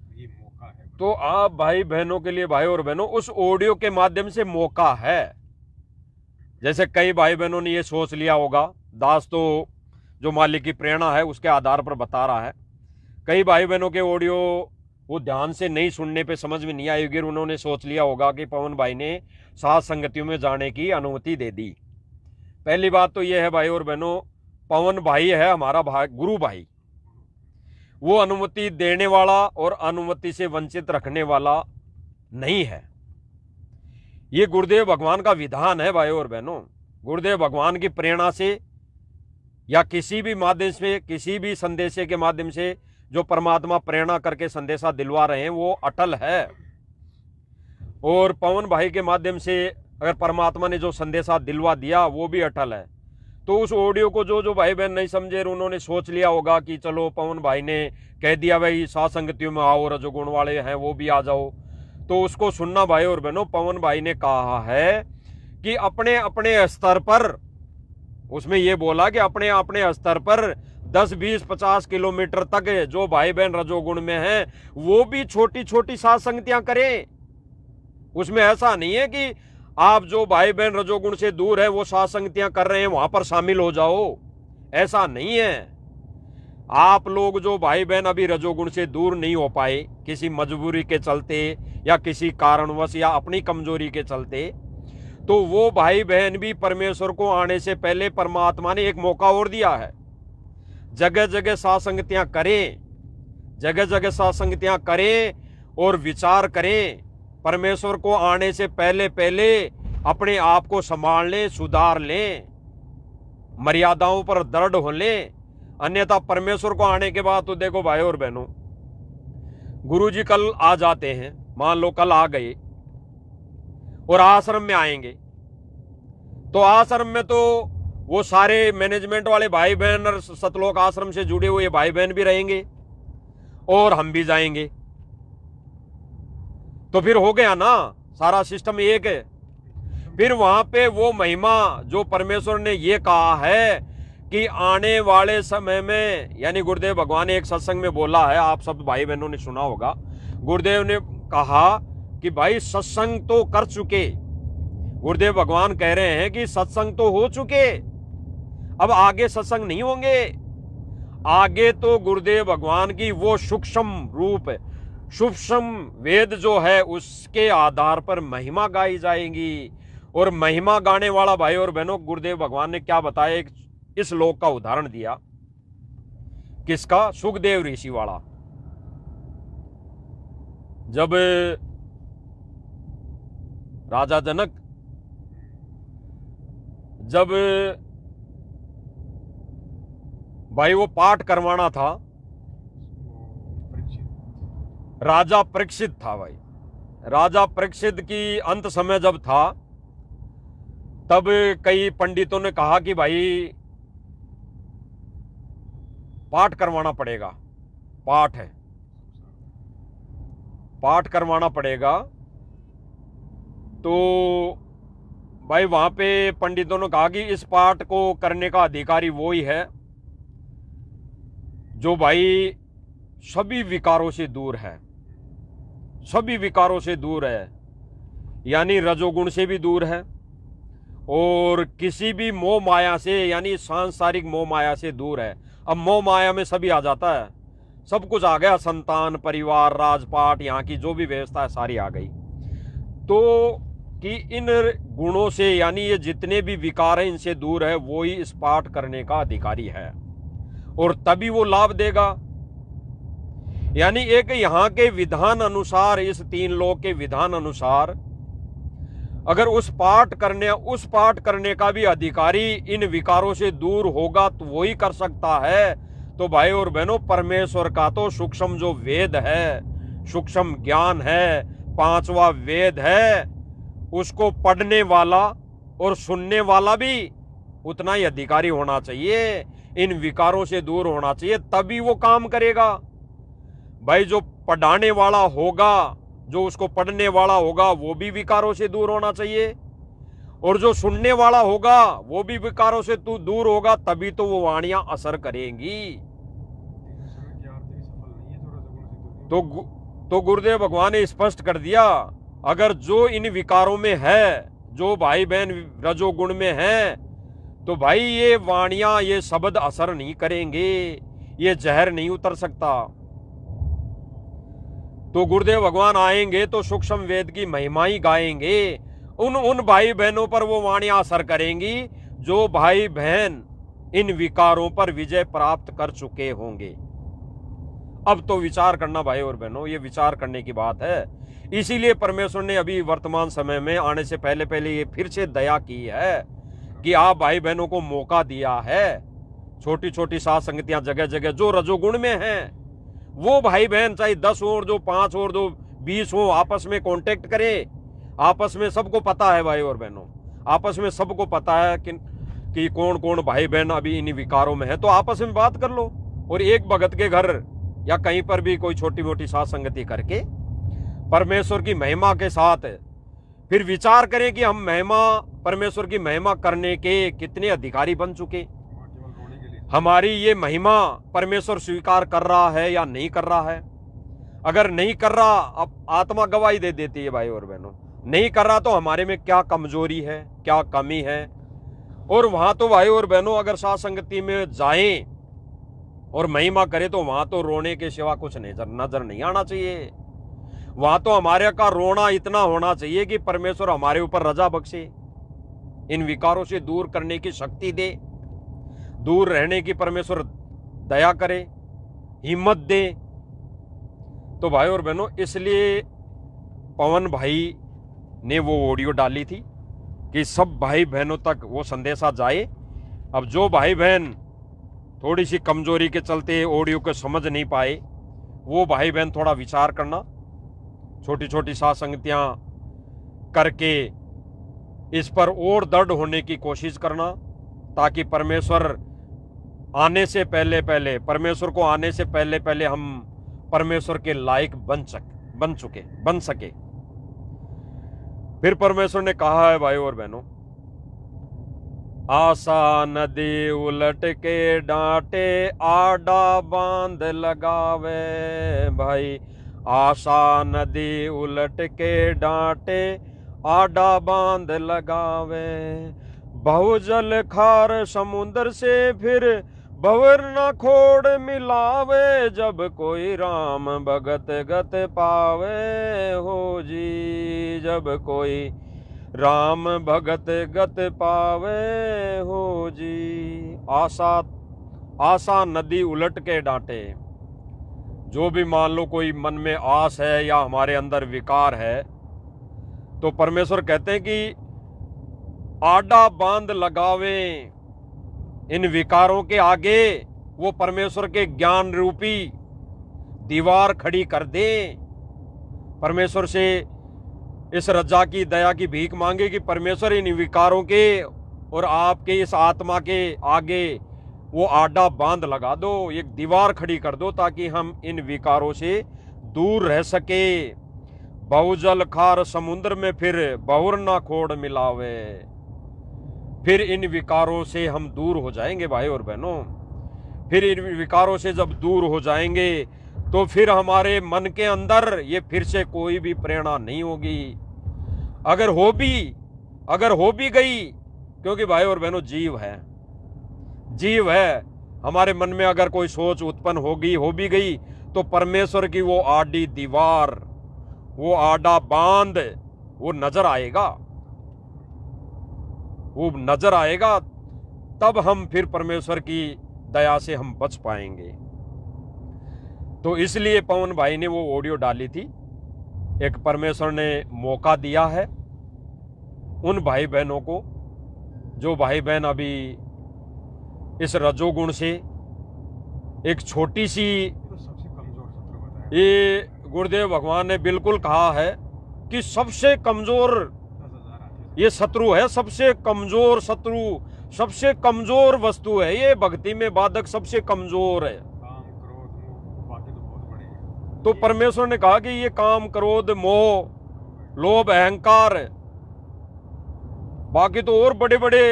हो। ये मौका है तो आप भाई बहनों के लिए, भाई और बहनों, उस ऑडियो के माध्यम से मौका है। जैसे कई भाई बहनों ने ये सोच लिया होगा, दास तो जो मालिक की प्रेरणा है उसके आधार पर बता रहा है, कई भाई बहनों के ऑडियो वो ध्यान से नहीं सुनने पे समझ में नहीं आएगी, उन्होंने सोच लिया होगा कि पवन भाई ने साथ संगतियों में जाने की अनुमति दे दी। पहली बात तो यह है भाई और बहनों, पवन भाई है हमारा भाई, गुरु भाई, वो अनुमति देने वाला और अनुमति से वंचित रखने वाला नहीं है। ये गुरुदेव भगवान का विधान है भाई और बहनों। गुरुदेव भगवान की प्रेरणा से या किसी भी माध्यम से, किसी भी संदेशे के माध्यम से जो परमात्मा प्रेरणा करके संदेशा दिलवा रहे हैं वो अटल है। और पवन भाई के माध्यम से अगर परमात्मा ने जो संदेशा दिलवा दिया वो भी अटल है। तो उस ऑडियो को जो जो भाई बहन नहीं समझे, उन्होंने सोच लिया होगा कि चलो पवन भाई ने कह दिया भाई सात संगतियों में आओ, रजोगुण वाले हैं वो भी आ जाओ, तो उसको सुनना भाई और बहनों। पवन भाई ने कहा है कि अपने अपने स्तर पर, उसमें ये बोला कि अपने अपने स्तर पर 10, 20, 50 किलोमीटर तक जो भाई बहन रजोगुण में हैं वो भी छोटी छोटी सात संगतियां करें। उसमें ऐसा नहीं है कि आप जो भाई बहन रजोगुण से दूर है वो सात संगतियां कर रहे हैं वहां पर शामिल हो जाओ, ऐसा नहीं है। आप लोग जो भाई बहन अभी रजोगुण से दूर नहीं हो पाए, किसी मजबूरी के चलते या किसी कारणवश या अपनी कमजोरी के चलते, तो वो भाई बहन भी परमेश्वर को आने से पहले परमात्मा ने एक मौका और दिया है। जगह जगह सात संगतियां करें, जगह जगह सात संगतियां करें और विचार करें, परमेश्वर को आने से पहले पहले अपने आप को संभाल लें, सुधार लें, मर्यादाओं पर दृढ़ हो लें। अन्यथा परमेश्वर को आने के बाद तो देखो भाई और बहनों, गुरु जी कल आ जाते हैं, मान लो कल आ गए और आश्रम में आएंगे, तो आश्रम में तो वो सारे मैनेजमेंट वाले भाई बहन और सतलोक आश्रम से जुड़े हुए भाई बहन भी रहेंगे और हम भी जाएंगे, तो फिर हो गया ना, सारा सिस्टम एक है। फिर वहां पे वो महिमा जो परमेश्वर ने ये कहा है कि आने वाले समय में, यानी गुरुदेव भगवान ने एक सत्संग में बोला है, आप सब भाई बहनों ने सुना होगा, गुरुदेव ने कहा कि भाई सत्संग तो कर चुके, गुरुदेव भगवान कह रहे हैं कि सत्संग तो हो चुके, अब आगे सत्संग नहीं होंगे। आगे तो गुरुदेव भगवान की वो सूक्ष्म रूप, सूक्ष्म वेद जो है उसके आधार पर महिमा गाई जाएगी। और महिमा गाने वाला भाई और बहनों, गुरुदेव भगवान ने क्या बताया, एक इस लोक का उदाहरण दिया, किसका, सुखदेव ऋषि वाला। जब राजा जनक जब भाई वो पाठ करवाना था, राजा परीक्षित था भाई, राजा परीक्षित की अंत समय जब था, तब कई पंडितों ने कहा कि भाई पाठ करवाना पड़ेगा, पाठ है, पाठ करवाना पड़ेगा। तो भाई वहां पे पंडितों ने कहा कि इस पाठ को करने का अधिकारी वो ही है जो भाई सभी विकारों से दूर है, सभी विकारों से दूर है, यानी रजोगुण से भी दूर है और किसी भी मोह माया से यानी सांसारिक मोह माया से दूर है। अब मोह माया में सभी आ जाता है, सब कुछ आ गया, संतान, परिवार, राजपाट, यहाँ की जो भी व्यवस्था है सारी आ गई। तो कि इन गुणों से यानी ये जितने भी विकार हैं इनसे दूर है, वो ही इस पाठ करने का अधिकारी है और तभी वो लाभ देगा। यानी एक यहाँ के विधान अनुसार, इस 3 लोक के विधान अनुसार अगर उस पाठ करने का भी अधिकारी इन विकारों से दूर होगा तो वो ही कर सकता है। तो भाई और बहनों, परमेश्वर का तो सूक्ष्म जो वेद है, सूक्ष्म ज्ञान है, 5वां वेद है, उसको पढ़ने वाला और सुनने वाला भी उतना ही अधिकारी होना चाहिए, इन विकारों से दूर होना चाहिए, तभी वो काम करेगा। भाई जो पढ़ाने वाला होगा, जो उसको पढ़ने वाला होगा, वो भी विकारों से दूर होना चाहिए और जो सुनने वाला होगा वो भी विकारों से दूर होगा, तभी तो वो वाणियां असर करेंगी। तो गुरुदेव भगवान ने स्पष्ट कर दिया, अगर जो इन विकारों में है, जो भाई बहन रजोगुण में है, तो भाई ये वाणियां, ये शब्द असर नहीं करेंगे, ये जहर नहीं उतर सकता। तो गुरुदेव भगवान आएंगे तो सूक्ष्म वेद की महिमा ही गाएंगे, उन भाई बहनों पर वो वाणियां असर करेंगी जो भाई बहन इन विकारों पर विजय प्राप्त कर चुके होंगे। अब तो विचार करना भाई और बहनों, ये विचार करने की बात है। इसीलिए परमेश्वर ने अभी वर्तमान समय में आने से पहले पहले ये फिर से दया की है कि आप भाई बहनों को मौका दिया है। छोटी छोटी साध संगतियां जगह जगह जो रजोगुण में हैं, वो भाई बहन चाहे 10 हो और जो 5 और जो 20 हो, आपस में कांटेक्ट करें। आपस में सबको पता है भाई और बहनों, आपस में सबको पता है कि कौन कौन भाई बहन अभी इन विकारों में है, तो आपस में बात कर लो और एक भगत के घर या कहीं पर भी कोई छोटी मोटी साध संगति करके परमेश्वर की महिमा के साथ फिर विचार करें कि हम परमेश्वर की महिमा करने के कितने अधिकारी बन चुके। हमारी ये महिमा परमेश्वर स्वीकार कर रहा है या नहीं कर रहा है। अगर नहीं कर रहा, अब आत्मा गवाही दे देती है भाई और बहनों, नहीं कर रहा तो हमारे में क्या कमजोरी है, क्या कमी है। और वहां तो भाई और बहनों अगर साथ संगति में जाएं और महिमा करे तो वहां तो रोने के सिवा कुछ नजर नहीं आना चाहिए। वहां तो हमारे का रोना इतना होना चाहिए कि परमेश्वर हमारे ऊपर रजा बख्शे, इन विकारों से दूर करने की शक्ति दे, दूर रहने की परमेश्वर दया करे, हिम्मत दे। तो भाई और बहनों, इसलिए पवन भाई ने वो ऑडियो डाली थी कि सब भाई बहनों तक वो संदेशा जाए। अब जो भाई बहन थोड़ी सी कमजोरी के चलते ऑडियो को समझ नहीं पाए, वो भाई बहन थोड़ा विचार करना, छोटी छोटी साध संगतियां करके इस पर और दृढ़ होने की कोशिश करना, ताकि परमेश्वर आने से पहले पहले, परमेश्वर को आने से पहले पहले हम परमेश्वर के लायक बन सके। फिर परमेश्वर ने कहा है भाई और बहनों, आशा नदी उलट के डांटे आडा बांध लगावे। भाई आशा नदी उलट के डांटे आडा बांध लगावे। बहुजल खार समुद्र से फिर भंवर न खोड़ मिलावे। जब कोई राम भगत गत पावे हो जी, जब कोई राम भगत गत पावे हो जी। आशा नदी उलट के डांटे। जो भी मान लो कोई मन में आस है या हमारे अंदर विकार है, तो परमेश्वर कहते हैं कि आडा बांध लगावे, इन विकारों के आगे वो परमेश्वर के ज्ञान रूपी दीवार खड़ी कर दे। परमेश्वर से इस रजा की दया की भीख मांगे कि परमेश्वर इन विकारों के और आपके इस आत्मा के आगे वो आडा बांध लगा दो, एक दीवार खड़ी कर दो, ताकि हम इन विकारों से दूर रह सके। बहुजल खार समुद्र में फिर बहुर ना खोड़ मिलावे। फिर इन विकारों से हम दूर हो जाएंगे भाई और बहनों। फिर इन विकारों से जब दूर हो जाएंगे तो फिर हमारे मन के अंदर ये फिर से कोई भी प्रेरणा नहीं होगी। अगर हो भी गई, क्योंकि भाई और बहनों जीव है, हमारे मन में अगर कोई सोच उत्पन्न हो भी गई, तो परमेश्वर की वो आड़ी दीवार, वो आड़ा बांध वो नजर आएगा, तब हम फिर परमेश्वर की दया से हम बच पाएंगे। तो इसलिए पवन भाई ने वो ऑडियो डाली थी। एक परमेश्वर ने मौका दिया है उन भाई बहनों को, जो भाई बहन अभी इस रजोगुण से एक छोटी सी, तो सबसे कमजोर शत्रु बताया। ये गुरुदेव भगवान ने बिल्कुल कहा है कि सबसे कमजोर 10,000 आते ये शत्रु है, सबसे कमजोर शत्रु, सबसे कमजोर वस्तु है ये भक्ति में बाधक, सबसे कमजोर है। काम क्रोध मोह, बाकी तो बहुत बड़े हैं। तो परमेश्वर ने कहा कि ये काम क्रोध मोह लोभ अहंकार, बाकी तो और बड़े बड़े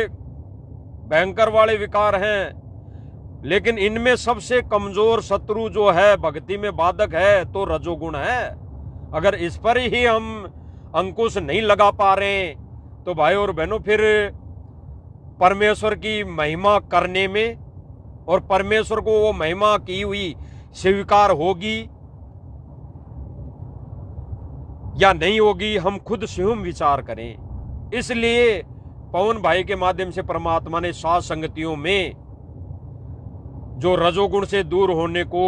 भयंकर वाले विकार हैं, लेकिन इनमें सबसे कमजोर शत्रु जो है भक्ति में बाधक है तो रजोगुण है। अगर इस पर ही हम अंकुश नहीं लगा पा रहे तो भाई और बहनों फिर परमेश्वर की महिमा करने में और परमेश्वर को वो महिमा की हुई स्वीकार होगी या नहीं होगी, हम खुद स्वयं विचार करें। इसलिए पवन भाई के माध्यम से परमात्मा ने सात संगतियों में जो रजोगुण से दूर होने को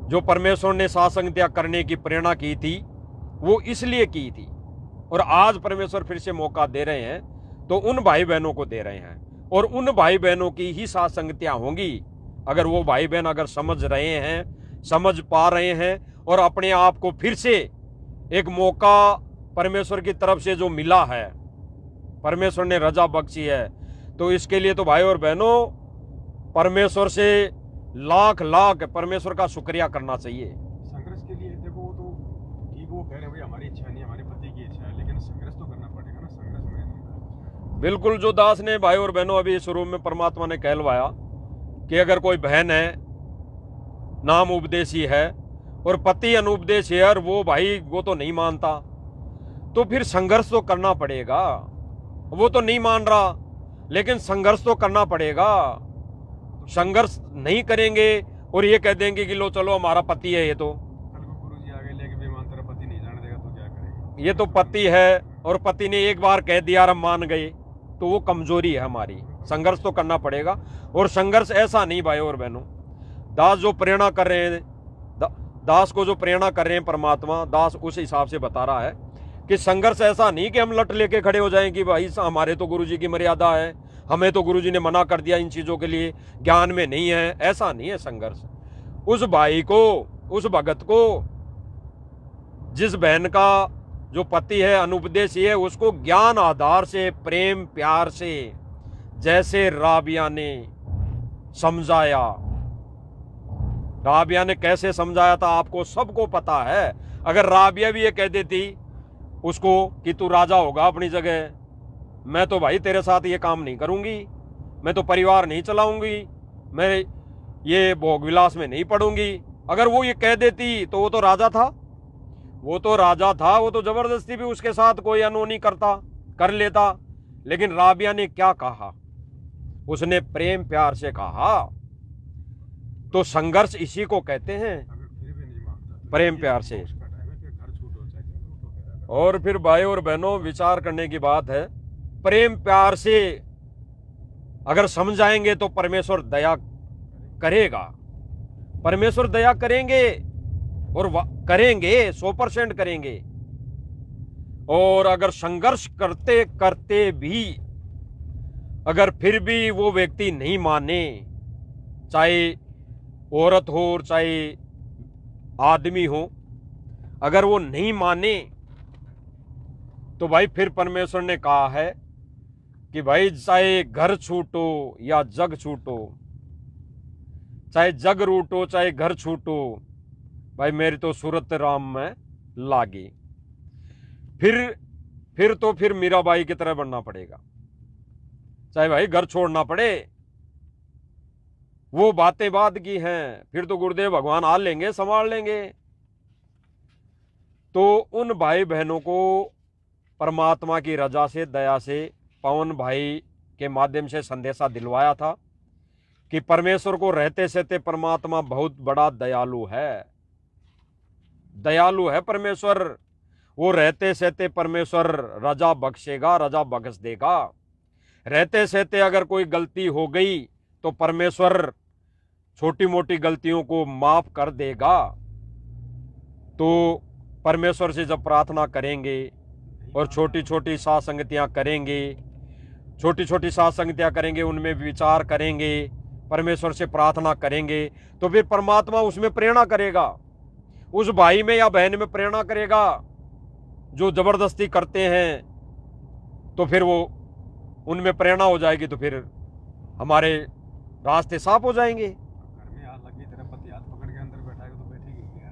जो परमेश्वर ने सात संगतियां करने की प्रेरणा की थी, वो इसलिए की थी। और आज परमेश्वर फिर से मौका दे रहे हैं तो उन भाई बहनों को दे रहे हैं, और उन भाई बहनों की ही सात संगतियां होंगी अगर वो भाई बहन अगर समझ रहे हैं, समझ पा रहे हैं, और अपने आप को फिर से एक मौका परमेश्वर की तरफ से जो मिला है, परमेश्वर ने रजा बख्शी है, तो इसके लिए तो भाई और बहनों परमेश्वर से लाख लाख परमेश्वर का शुक्रिया करना चाहिए। संघर्ष के लिए देखो, वो तो ठीक, वो कह रहे हैं भाई हमारी इच्छा नहीं, हमारे पति की इच्छा है, लेकिन संघर्ष तो करना पड़ेगा ना। संघर्ष में बिल्कुल, जो दास ने भाई और बहनों अभी शुरू में परमात्मा ने कहलवाया कि अगर कोई बहन है नाम उपदेशी है और पति अनुपदेश है, और वो भाई वो तो नहीं मानता, तो फिर संघर्ष तो करना पड़ेगा। वो तो नहीं मान रहा, लेकिन संघर्ष तो करना पड़ेगा। संघर्ष नहीं करेंगे और ये कह देंगे कि लो चलो हमारा पति है, ये तो कल को गुरु जी आगे लेके बेईमान तेरा पति नहीं जाने देगा तो क्या करेगा। ये तो पति है और पति ने एक बार कह दिया और हम मान गए, तो वो कमजोरी है हमारी। संघर्ष तो करना पड़ेगा। और संघर्ष ऐसा नहीं भाई और बहनों, दास जो प्रेरणा कर रहे हैं, दास को जो प्रेरणा कर रहे हैं परमात्मा, दास उस हिसाब से बता रहा है कि संघर्ष ऐसा नहीं कि हम लट लेके खड़े हो जाएं कि भाई हमारे तो गुरुजी की मर्यादा है, हमें तो गुरुजी ने मना कर दिया इन चीजों के लिए, ज्ञान में नहीं है, ऐसा नहीं है संघर्ष। उस भाई को, उस भगत को, जिस बहन का जो पति है अनुपदेशी है, उसको ज्ञान आधार से प्रेम प्यार से, जैसे राबिया ने समझाया। राबिया ने कैसे समझाया था आपको सबको पता है। अगर राबिया भी ये कह देती उसको कि तू राजा होगा अपनी जगह, मैं तो भाई तेरे साथ ये काम नहीं करूंगी, मैं तो परिवार नहीं चलाऊंगी, मैं ये भोग विलास में नहीं पड़ूंगी, अगर वो ये कह देती तो वो तो राजा था, वो तो राजा था, वो तो जबरदस्ती भी उसके साथ कोई अनहोनी कर लेता। लेकिन राबिया ने क्या कहा, उसने प्रेम प्यार से कहा। तो संघर्ष इसी को कहते हैं, अगर फिर भी नहीं मानता तो प्रेम प्यार से। उसका टाइम है कि घर छूटो चाहे चलो, तो फिर अगर और फिर भाई और बहनों विचार करने की बात है, प्रेम प्यार से अगर समझाएंगे तो परमेश्वर दया करेगा, परमेश्वर दया करेंगे और करेंगे 100% करेंगे। और अगर संघर्ष करते करते भी अगर फिर भी वो व्यक्ति नहीं माने, चाहे औरत हो और चाहे आदमी हो, अगर वो नहीं माने तो भाई फिर परमेश्वर ने कहा है कि भाई चाहे घर छूटो या जग छूटो, चाहे जग रूटो चाहे घर छूटो, भाई मेरी तो सूरत राम में लागी। फिर मीराबाई की तरह बनना पड़ेगा, चाहे भाई घर छोड़ना पड़े। वो बातें बाद की हैं, फिर तो गुरुदेव भगवान आ लेंगे, संभाल लेंगे। तो उन भाई बहनों को परमात्मा की रजा से, दया से पवन भाई के माध्यम से संदेशा दिलवाया था कि परमेश्वर को रहते सहते परमात्मा बहुत बड़ा दयालु है। दयालु है परमेश्वर, वो रहते सहते परमेश्वर रजा बख्शेगा, रजा बख्श देगा। रहते सहते अगर कोई गलती हो गई तो परमेश्वर छोटी मोटी गलतियों को माफ कर देगा। तो परमेश्वर से जब प्रार्थना करेंगे और छोटी छोटी साथ संगतियां करेंगे, छोटी छोटी साथ संगतियां करेंगे, उनमें विचार करेंगे, परमेश्वर से प्रार्थना करेंगे, तो फिर परमात्मा उसमें प्रेरणा करेगा, उस भाई में या बहन में प्रेरणा करेगा। जो जबरदस्ती करते हैं तो फिर वो उनमें प्रेरणा हो जाएगी, तो फिर हमारे रास्ते साफ हो जाएंगे। घर में आग लगी, तेरा पति हाथ पकड़ के अंदर बैठाएगा तो बैठेगी क्या?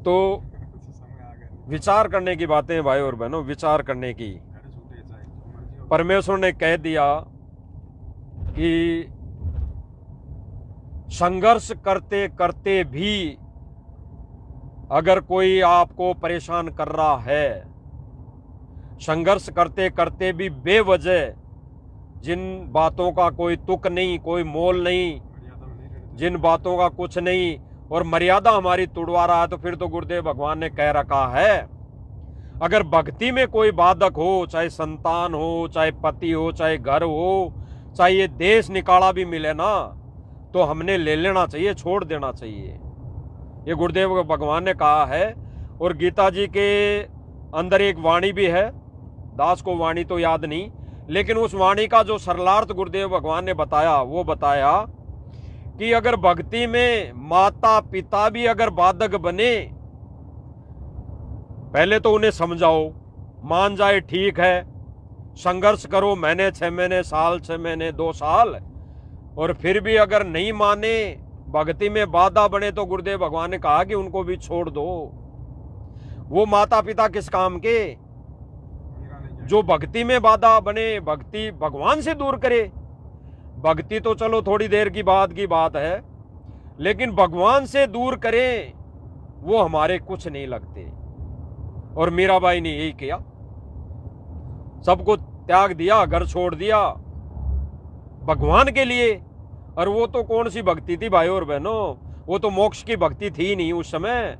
तो समय आ गया। विचार करने की बातें भाई और बहनों, विचार करने की। घर छूटे चाहे जो मर्जी हो। परमेश्वर ने कह दिया कि संघर्ष करते करते भी अगर कोई आपको परेशान कर रहा है, संघर्ष करते करते भी बेवजह जिन बातों का कोई तुक नहीं, कोई मोल नहीं, मर्यादा में नहीं रहना जिन बातों का कुछ नहीं, और मर्यादा हमारी तोड़वा रहा है, तो फिर तो गुरुदेव भगवान ने कह रखा है अगर भक्ति में कोई बाधक हो, चाहे संतान हो, चाहे पति हो, चाहे घर हो, चाहे ये देश निकाला भी मिले ना, तो हमने ले लेना चाहिए, छोड़ देना चाहिए। ये गुरुदेव भगवान ने कहा है। और गीता जी के अंदर एक वाणी भी है, दास को वाणी तो याद नहीं, लेकिन उस वाणी का जो सरलार्थ गुरुदेव भगवान ने बताया, वो बताया कि अगर भक्ति में माता पिता भी अगर बाधक बने, पहले तो उन्हें समझाओ, मान जाए ठीक है, संघर्ष करो, महीने 6 महीने, साल 6 महीने, 2 साल, और फिर भी अगर नहीं माने, भक्ति में बाधा बने, तो गुरुदेव भगवान ने कहा कि उनको भी छोड़ दो। वो माता पिता किस काम के? मेरा नहीं जाए। जो भक्ति में बाधा बने, भक्ति भगवान से दूर करे। भक्ति तो चलो थोड़ी देर की बात है, लेकिन भगवान से दूर करें, वो हमारे कुछ नहीं लगते। और मीराबाई ने यही किया, सबको त्याग दिया, घर छोड़ दिया भगवान के लिए। और वो तो कौन सी भक्ति थी भाई और बहनों, वो तो मोक्ष की भक्ति थी नहीं उस समय।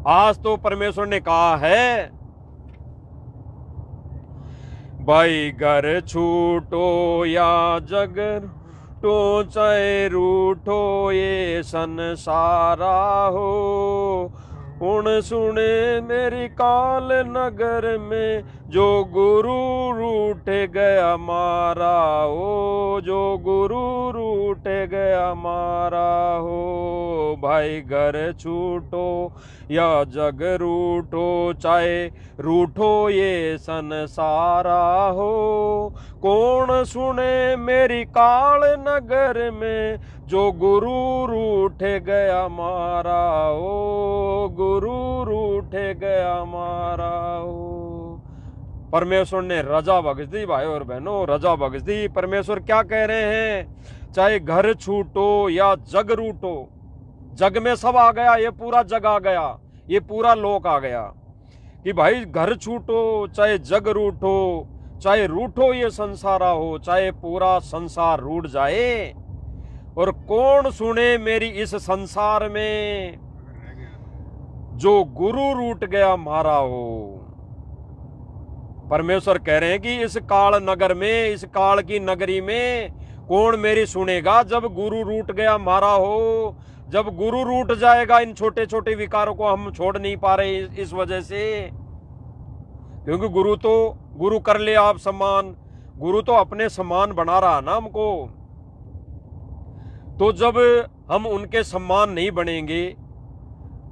आज तो परमेश्वर ने कहा है भाई घर छूटो या जग रूठो, चाहे रूठो ये संसारा हो, उन सुने मेरी काल नगर में, जो गुरु रूठ गया मारा हो, जो गुरु रूठ गया मारा हो। भाई घर छूटो या जग रूठो, चाहे रूठो ये संसारा हो, कौन सुने मेरी काल नगर में, जो गुरु रूठ गया मारा हो, गुरु रूठ गया मारा हो। परमेश्वर ने रजा बख्श दी भाई और बहनों, रजा बख्श दी। परमेश्वर क्या कह रहे हैं? चाहे घर छूटो या जग रूठो, जग में सब आ गया, ये पूरा जग आ गया, ये पूरा लोक आ गया कि भाई घर छूटो, चाहे जग रूठो, चाहे रूठो ये संसारा हो, चाहे पूरा संसार रूठ जाए, और कौन सुने मेरी इस संसार में, अगर रह गया तो जो गुरु रूठ गया मारा हो। परमेश्वर कह रहे हैं कि इस काल नगर में, इस काल की नगरी में कौन मेरी सुनेगा जब गुरु रूठ गया मारा हो। जब गुरु रूठ जाएगा, इन छोटे छोटे विकारों को हम छोड़ नहीं पा रहे इस वजह से, क्योंकि गुरु कर ले आप सम्मान, गुरु तो अपने सम्मान बना रहा ना हमको। तो जब हम उनके सम्मान नहीं बनेंगे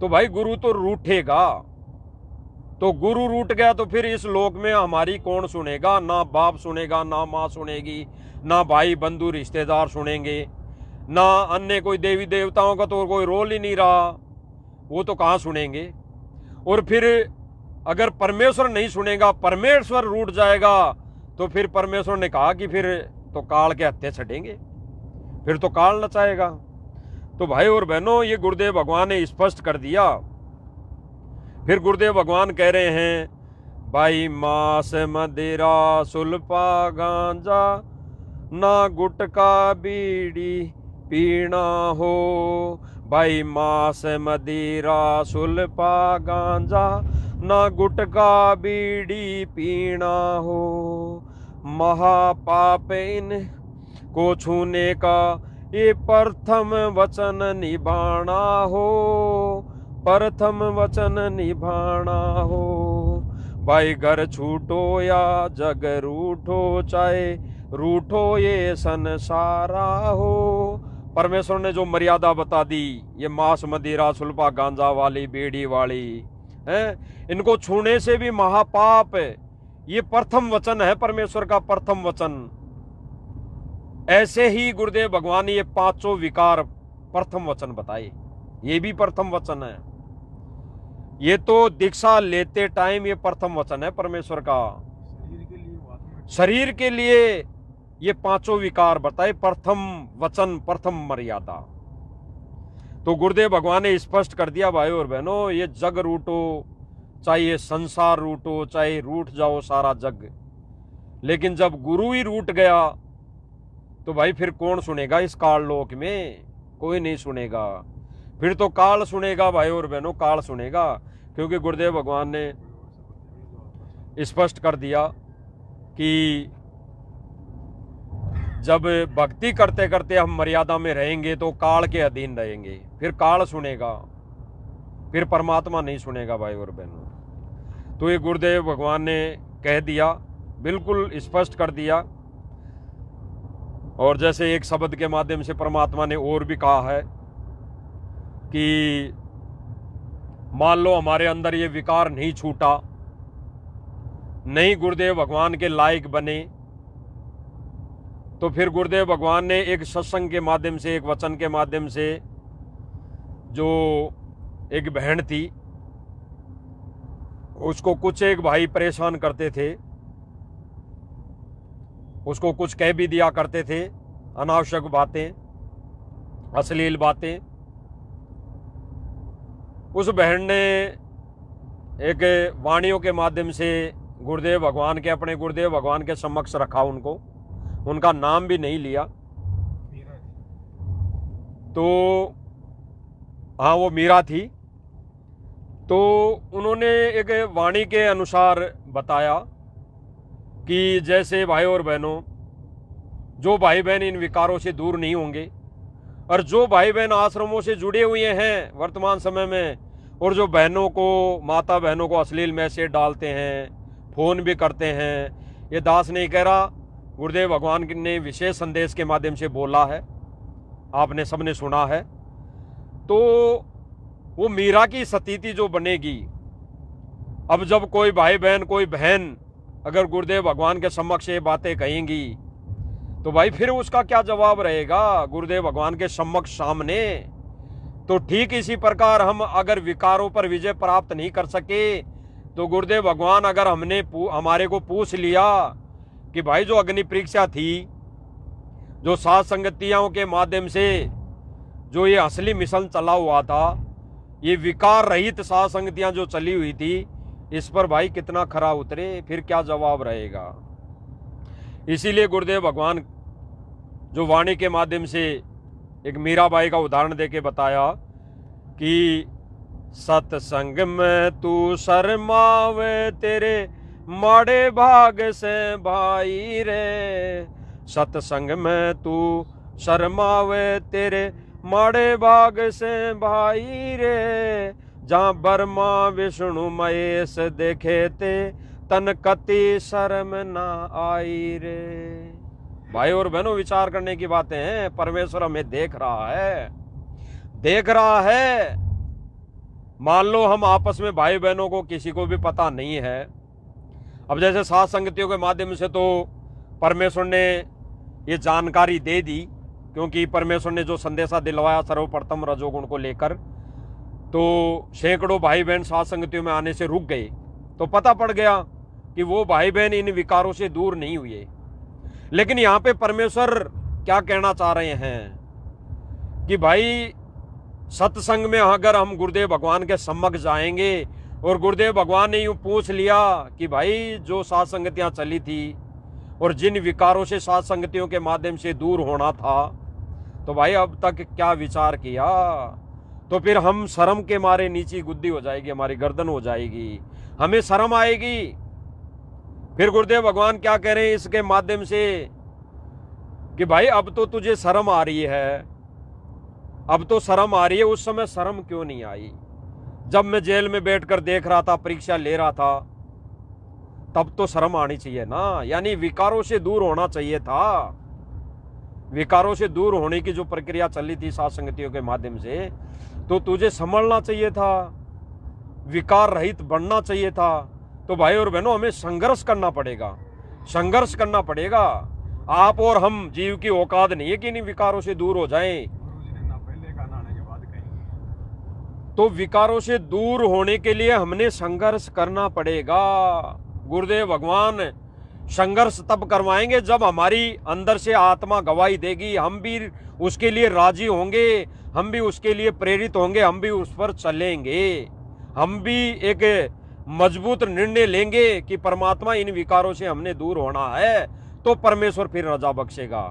तो भाई गुरु तो रूठेगा। तो गुरु रूठ गया तो फिर इस लोक में हमारी कौन सुनेगा? ना बाप सुनेगा, ना माँ सुनेगी, ना भाई बंधु रिश्तेदार सुनेंगे, ना अन्य कोई देवी देवताओं का तो कोई रोल ही नहीं रहा, वो तो कहाँ सुनेंगे। और फिर अगर परमेश्वर नहीं सुनेगा, परमेश्वर रूठ जाएगा, तो फिर परमेश्वर ने कहा कि फिर तो काल के हत्थे छटेंगे, फिर तो काल नचाएगा। तो भाई और बहनों, ये गुरुदेव भगवान ने स्पष्ट कर दिया। फिर गुरुदेव भगवान कह रहे हैं, भाई मांस मदिरा सुल्फा गांजा, ना गुटका बीड़ी पीना हो। भाई मांस मदिरा सुल्फा गांजा, ना गुटका बीड़ी पीना हो। महापाप इन को छूने का ये प्रथम वचन निभाना हो, प्रथम वचन निभाना हो। भाई घर छूटो या जग रूठो, चाहे रूठो ये संसारा हो। परमेश्वर ने जो मर्यादा बता दी, ये मांस मदिरा सुल्फा गांजा वाली बीड़ी वाली है, इनको छूने से भी महापाप है। ये प्रथम वचन है, परमेश्वर का प्रथम वचन। ऐसे ही गुरुदेव भगवान ने ये पांचों विकार प्रथम वचन बताए, ये भी प्रथम वचन है। ये तो दीक्षा लेते टाइम ये प्रथम वचन है परमेश्वर का। शरीर के लिए ये पांचों विकार बताए, प्रथम वचन, प्रथम मर्यादा। तो गुरुदेव भगवान ने स्पष्ट कर दिया, भाइयों और बहनों, ये जग रूठो, चाहे ये संसार रूठो, चाहे रूठ जाओ सारा जग, लेकिन जब गुरु ही रूठ गया तो भाई फिर कौन सुनेगा इस काल लोक में? कोई नहीं सुनेगा। फिर तो काल सुनेगा भाइयों और बहनों, काल सुनेगा। क्योंकि गुरुदेव भगवान ने स्पष्ट कर दिया कि जब भक्ति करते करते हम मर्यादा में रहेंगे तो काल के अधीन रहेंगे, फिर काल सुनेगा, फिर परमात्मा नहीं सुनेगा भाई और बहनों। तो ये गुरुदेव भगवान ने कह दिया, बिल्कुल स्पष्ट कर दिया। और जैसे एक शब्द के माध्यम से परमात्मा ने और भी कहा है कि मान लो हमारे अंदर ये विकार नहीं छूटा, नहीं गुरुदेव भगवान के लायक बने, तो फिर गुरुदेव भगवान ने एक सत्संग के माध्यम से, एक वचन के माध्यम से, जो एक बहन थी उसको कुछ एक भाई परेशान करते थे, उसको कुछ कह भी दिया करते थे, अनावश्यक बातें, अश्लील बातें। उस बहन ने एक वाणियों के माध्यम से गुरुदेव भगवान के, अपने गुरुदेव भगवान के समक्ष रखा उनको, उनका नाम भी नहीं लिया। तो हाँ, वो मीरा थी। तो उन्होंने एक वाणी के अनुसार बताया कि जैसे भाई और बहनों, जो भाई बहन इन विकारों से दूर नहीं होंगे, और जो भाई बहन आश्रमों से जुड़े हुए हैं वर्तमान समय में, और जो बहनों को, माता बहनों को अश्लील मैसेज डालते हैं, फोन भी करते हैं, ये दास नहीं कह रहा, गुरुदेव भगवान ने विशेष संदेश के माध्यम से बोला है, आपने सबने सुना है। तो वो मीरा की स्थिति जो बनेगी, अब जब कोई भाई बहन, कोई बहन अगर गुरुदेव भगवान के समक्ष ये बातें कहेंगी, तो भाई फिर उसका क्या जवाब रहेगा गुरुदेव भगवान के समक्ष सामने? तो ठीक इसी प्रकार हम अगर विकारों पर विजय प्राप्त नहीं कर सके, तो गुरुदेव भगवान अगर हमारे को पूछ लिया कि भाई जो अग्नि परीक्षा थी, जो सात संगतियों के माध्यम से जो ये असली मिशन चला हुआ था, ये विकार रहित सात संगतियां जो चली हुई थी, इस पर भाई कितना खरा उतरे, फिर क्या जवाब रहेगा? इसीलिए गुरुदेव भगवान जो वाणी के माध्यम से एक मीराबाई का उदाहरण देके बताया कि सत्संग में तू शर्मावे, तेरे माड़े भाग से भाई रे। सत्संग में तू शर्मावे, तेरे माड़े भाग से भाई रे। जहाँ ब्रह्मा विष्णु महेश देखे ते, तन कति शर्म ना आई रे। भाई और बहनों, विचार करने की बातें हैं। परमेश्वर हमें देख रहा है, देख रहा है। मान लो हम आपस में भाई बहनों को किसी को भी पता नहीं है, अब जैसे सात संगतियों के माध्यम से तो परमेश्वर ने ये जानकारी दे दी, क्योंकि परमेश्वर ने जो संदेशा दिलवाया सर्वप्रथम रजोगुण को लेकर, तो सैकड़ों भाई बहन सात संगतियों में आने से रुक गए। तो पता पड़ गया कि वो भाई बहन इन विकारों से दूर नहीं हुए। लेकिन यहाँ पे परमेश्वर क्या कहना चाह रहे हैं कि भाई सत्संग में अगर हम गुरुदेव भगवान के सम्मुख जाएंगे और गुरुदेव भगवान ने यूं पूछ लिया कि भाई जो सात संगतियां चली थी और जिन विकारों से सात संगतियों के माध्यम से दूर होना था, तो भाई अब तक क्या विचार किया, तो फिर हम शर्म के मारे नीची गुद्दी हो जाएगी, हमारी गर्दन हो जाएगी, हमें शर्म आएगी। फिर गुरुदेव भगवान क्या कह रहे हैं इसके माध्यम से कि भाई अब तो तुझे शर्म आ रही है, अब तो शर्म आ रही है, उस समय शर्म क्यों नहीं आई? जब मैं जेल में बैठकर देख रहा था, परीक्षा ले रहा था, तब तो शर्म आनी चाहिए ना। यानी विकारों से दूर होना चाहिए था। विकारों से दूर होने की जो प्रक्रिया चली थी सात संगतियों के माध्यम से, तो तुझे समझना चाहिए था, विकार रहित बनना चाहिए था। तो भाई और बहनों, हमें संघर्ष करना पड़ेगा, संघर्ष करना पड़ेगा। आप और हम जीव की औकात नहीं है कि इन विकारों से दूर हो जाएं। तो विकारों से दूर होने के लिए हमने संघर्ष करना पड़ेगा। गुरुदेव भगवान संघर्ष तब करवाएंगे जब हमारी अंदर से आत्मा गवाही देगी, हम भी उसके लिए राजी होंगे, हम भी उसके लिए प्रेरित होंगे, हम भी उस पर चलेंगे, हम भी एक मजबूत निर्णय लेंगे कि परमात्मा इन विकारों से हमने दूर होना है, तो परमेश्वर फिर रजा बख्शेगा।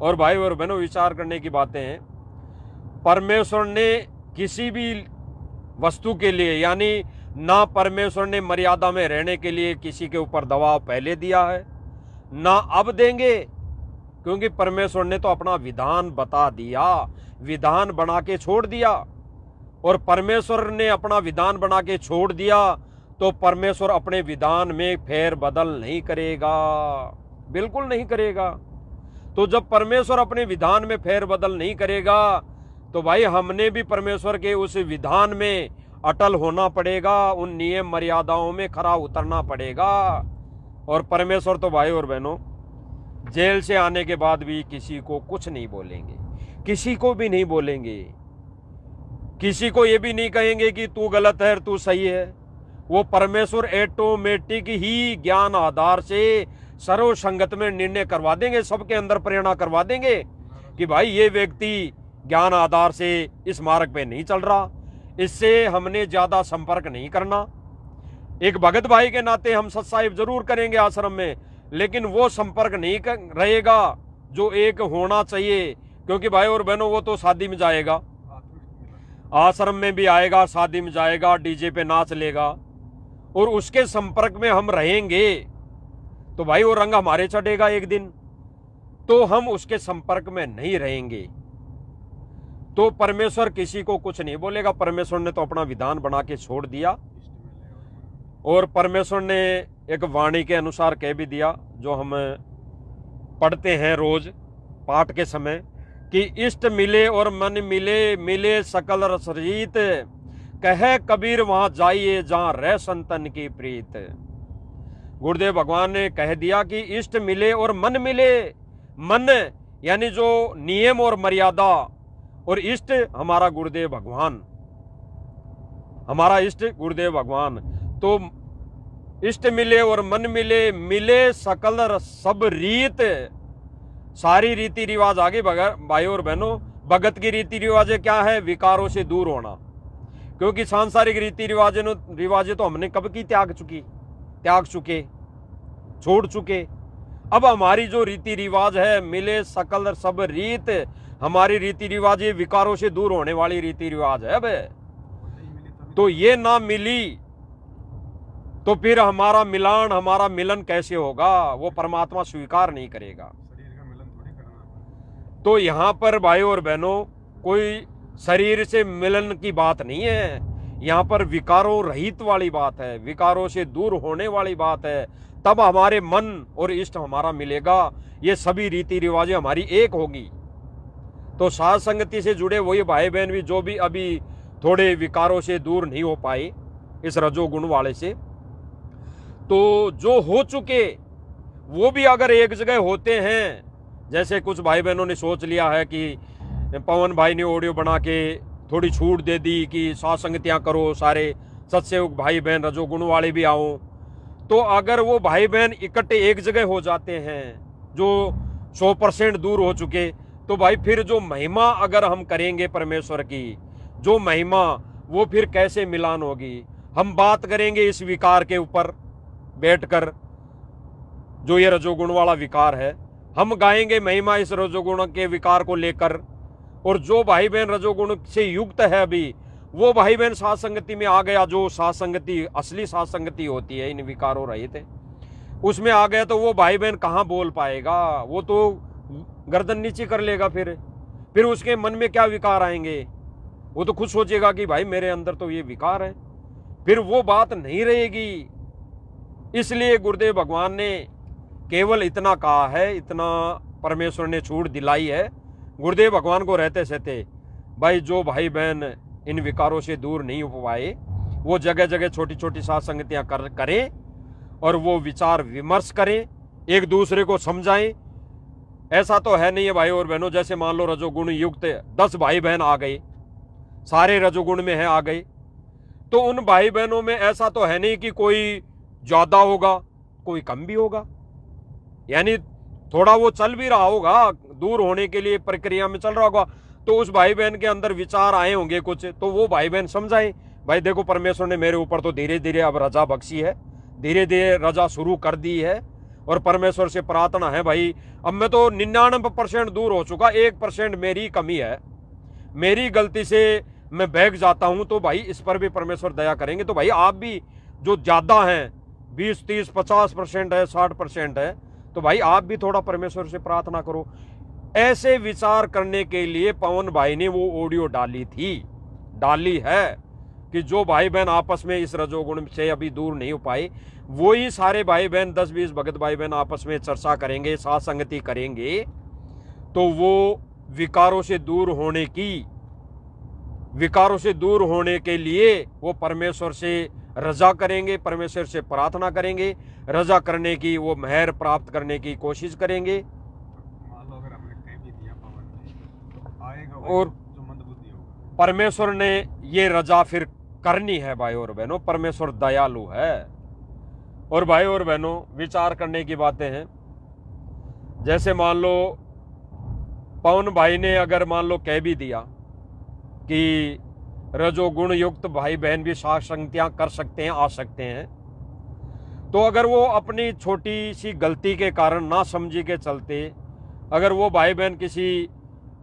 और भाई और बहनों, विचार करने की बातें हैं। परमेश्वर ने किसी भी वस्तु के लिए, यानी ना परमेश्वर ने मर्यादा में रहने के लिए किसी के ऊपर दबाव पहले दिया है, ना अब देंगे, क्योंकि परमेश्वर ने तो अपना विधान बता दिया, विधान बना के छोड़ दिया। और परमेश्वर ने अपना विधान बना के छोड़ दिया तो परमेश्वर अपने विधान में फेर बदल नहीं करेगा, बिल्कुल नहीं करेगा। तो जब परमेश्वर अपने विधान में फेर बदल नहीं करेगा, तो भाई हमने भी परमेश्वर के उस विधान में अटल होना पड़ेगा, उन नियम मर्यादाओं में खरा उतरना पड़ेगा। और परमेश्वर तो भाई और बहनों जेल से आने के बाद भी किसी को कुछ नहीं बोलेंगे, किसी को भी नहीं बोलेंगे, किसी को ये भी नहीं कहेंगे कि तू गलत है तू सही है। वो परमेश्वर ऑटोमेटिक ही ज्ञान आधार से सर्व संगत में निर्णय करवा देंगे, सबके अंदर प्रेरणा करवा देंगे कि भाई ये व्यक्ति ज्ञान आधार से इस मार्ग पे नहीं चल रहा, इससे हमने ज्यादा संपर्क नहीं करना। एक भगत भाई के नाते हम सत्साहिब जरूर करेंगे आश्रम में, लेकिन वो संपर्क नहीं रहेगा जो एक होना चाहिए। क्योंकि भाई और बहनों, वो तो शादी में जाएगा, आश्रम में भी आएगा, शादी में जाएगा, डीजे पे नाच लेगा, और उसके संपर्क में हम रहेंगे तो भाई वो रंग हमारे चढ़ेगा एक दिन, तो हम उसके संपर्क में नहीं रहेंगे। तो परमेश्वर किसी को कुछ नहीं बोलेगा। परमेश्वर ने तो अपना विधान बना के छोड़ दिया, और परमेश्वर ने एक वाणी के अनुसार कह भी दिया, जो हम पढ़ते हैं रोज पाठ के समय, कि इष्ट मिले और मन मिले, मिले सकल रसरीत, कहे कबीर वहां जाइए जहां रह संतन की प्रीत। गुरुदेव भगवान ने कह दिया कि इष्ट मिले और मन मिले। मन यानी जो नियम और मर्यादा, और इष्ट हमारा गुरुदेव भगवान, हमारा इष्ट गुरुदेव भगवान। तो इष्ट मिले और मन मिले, मिले सकल सब रीत, सारी रीति रिवाज आगे भाई और बहनों। भगत की रीति रिवाजें क्या है? विकारों से दूर होना, क्योंकि सांसारिक रीति रिवाजें तो हमने कब की त्याग चुके, छोड़ चुके। अब हमारी जो रीति रिवाज है, मिले सकल सब रीत, हमारी रीति रिवाज ये विकारों से दूर होने वाली रीति रिवाज है। अब तो ये ना मिली तो फिर हमारा मिलान, हमारा मिलन कैसे होगा? वो परमात्मा स्वीकार नहीं करेगा। शरीर का मिलन थोड़ी करना। तो यहाँ पर भाई और बहनों, कोई शरीर से मिलन की बात नहीं है, यहाँ पर विकारों रहित वाली बात है, विकारों से दूर होने वाली बात है। तब हमारे मन और इष्ट हमारा मिलेगा, ये सभी रीति रिवाजें हमारी एक होगी। तो साथ संगति से जुड़े वही भाई बहन भी जो भी अभी थोड़े विकारों से दूर नहीं हो पाए इस रजोगुण वाले से, तो जो हो चुके वो भी अगर एक जगह होते हैं, जैसे कुछ भाई बहनों ने सोच लिया है कि पवन भाई ने ऑडियो बना के थोड़ी छूट दे दी कि सासंगतियाँ करो, सारे सत्संग भाई बहन रजोगुण वाले भी आओ, तो अगर वो भाई बहन इकट्ठे एक जगह हो जाते हैं जो 100% दूर हो चुके, तो भाई फिर जो महिमा अगर हम करेंगे परमेश्वर की, जो महिमा, वो फिर कैसे मिलान होगी। हम बात करेंगे इस विकार के ऊपर बैठकर, जो ये रजोगुण वाला विकार है, हम गाएंगे महिमा इस रजोगुण के विकार को लेकर, और जो भाई बहन रजोगुण से युक्त है अभी, वो भाई बहन साथ संगति में आ गया, जो साथ संगति असली साथ संगति होती है इन विकारों रहित है, उसमें आ गया, तो वो भाई बहन कहाँ बोल पाएगा, वो तो गर्दन नीचे कर लेगा। फिर उसके मन में क्या विकार आएंगे, वो तो खुद सोचेगा कि भाई मेरे अंदर तो ये विकार है, फिर वो बात नहीं रहेगी। इसलिए गुरुदेव भगवान ने केवल इतना कहा है, इतना परमेश्वर ने छूट दिलाई है गुरुदेव भगवान को रहते सहते, भाई जो भाई बहन इन विकारों से दूर नहीं हो पाए, वो जगह जगह छोटी छोटी साथ संगतियाँ करें और वो विचार विमर्श करें, एक दूसरे को समझाएं। ऐसा तो है नहीं है भाई और बहनों, जैसे मान लो रजोगुण युक्त 10 भाई बहन आ गए, सारे रजोगुण में है आ गए, तो उन भाई बहनों में ऐसा तो है नहीं कि कोई ज्यादा होगा कोई कम भी होगा, यानी थोड़ा वो चल भी रहा होगा, दूर होने के लिए प्रक्रिया में चल रहा होगा, तो उस भाई बहन के अंदर विचार आए होंगे कुछ, तो वो भाई बहन समझाएं, भाई देखो परमेश्वर ने मेरे ऊपर तो धीरे धीरे अब रजा बख्शी है, धीरे धीरे रजा शुरू कर दी है, और परमेश्वर से प्रार्थना है भाई अब मैं तो 99% दूर हो चुका, 1% मेरी कमी है, मेरी गलती से मैं बहक जाता हूं, तो भाई इस पर भी परमेश्वर दया करेंगे। तो भाई आप भी जो ज्यादा हैं 20, 30, 50% है, 60% है, तो भाई आप भी थोड़ा परमेश्वर से प्रार्थना करो। ऐसे विचार करने के लिए पवन भाई ने वो ऑडियो डाली है कि जो भाई बहन आपस में इस रजोगुण से अभी दूर नहीं हो पाए, वही सारे भाई बहन 10-20 भगत भाई बहन आपस में चर्चा करेंगे, साथ संगति करेंगे, तो वो विकारों से दूर होने के लिए वो परमेश्वर से रजा करेंगे, परमेश्वर से प्रार्थना करेंगे, रजा करने की, वो मेहर प्राप्त करने की कोशिश करेंगे। मान लो अगर हमने कह भी दिया पवन ने, तो आएगा और जो मंदबुद्धि होगा। परमेश्वर ने ये रजा फिर करनी है भाई और बहनों, परमेश्वर दयालु है। और भाई और बहनों विचार करने की बातें हैं, जैसे मान लो पवन भाई ने अगर मान लो कह भी दिया कि रजोगुण युक्त भाई बहन भी साथ संगतियां कर सकते हैं, आ सकते हैं, तो अगर वो अपनी छोटी सी गलती के कारण ना समझी के चलते अगर वो भाई बहन किसी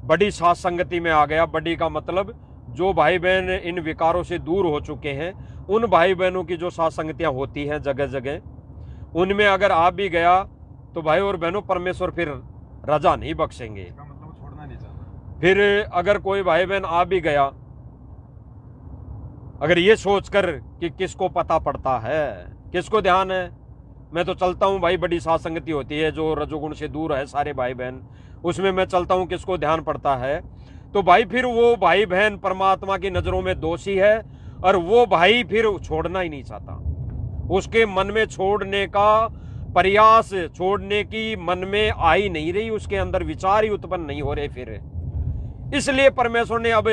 बड़ी साथ संगति में आ गया, बड़ी का मतलब जो भाई बहन इन विकारों से दूर हो चुके हैं, उन भाई बहनों की जो साथ संगतियां होती हैं जगह जगह, उनमें अगर आ भी गया, तो भाई और बहनों परमेश्वर फिर रजा नहीं बख्शेंगे। इसका मतलब वो छोड़ना नहीं चाहता। फिर अगर कोई भाई बहन आ भी गया, अगर ये सोचकर कि किसको पता पड़ता है, किसको ध्यान है, मैं तो चलता हूँ भाई, बड़ी साथ संगति होती है जो रजोगुण से दूर है सारे भाई बहन, उसमें मैं चलता हूँ, किसको ध्यान पड़ता है, तो भाई फिर वो भाई बहन परमात्मा की नजरों में दोषी है, और वो भाई फिर छोड़ना ही नहीं चाहता, उसके मन में छोड़ने का प्रयास, छोड़ने की मन में आ ही नहीं रही, उसके अंदर विचार ही उत्पन्न नहीं हो रहे फिर। इसलिए परमेश्वर ने अब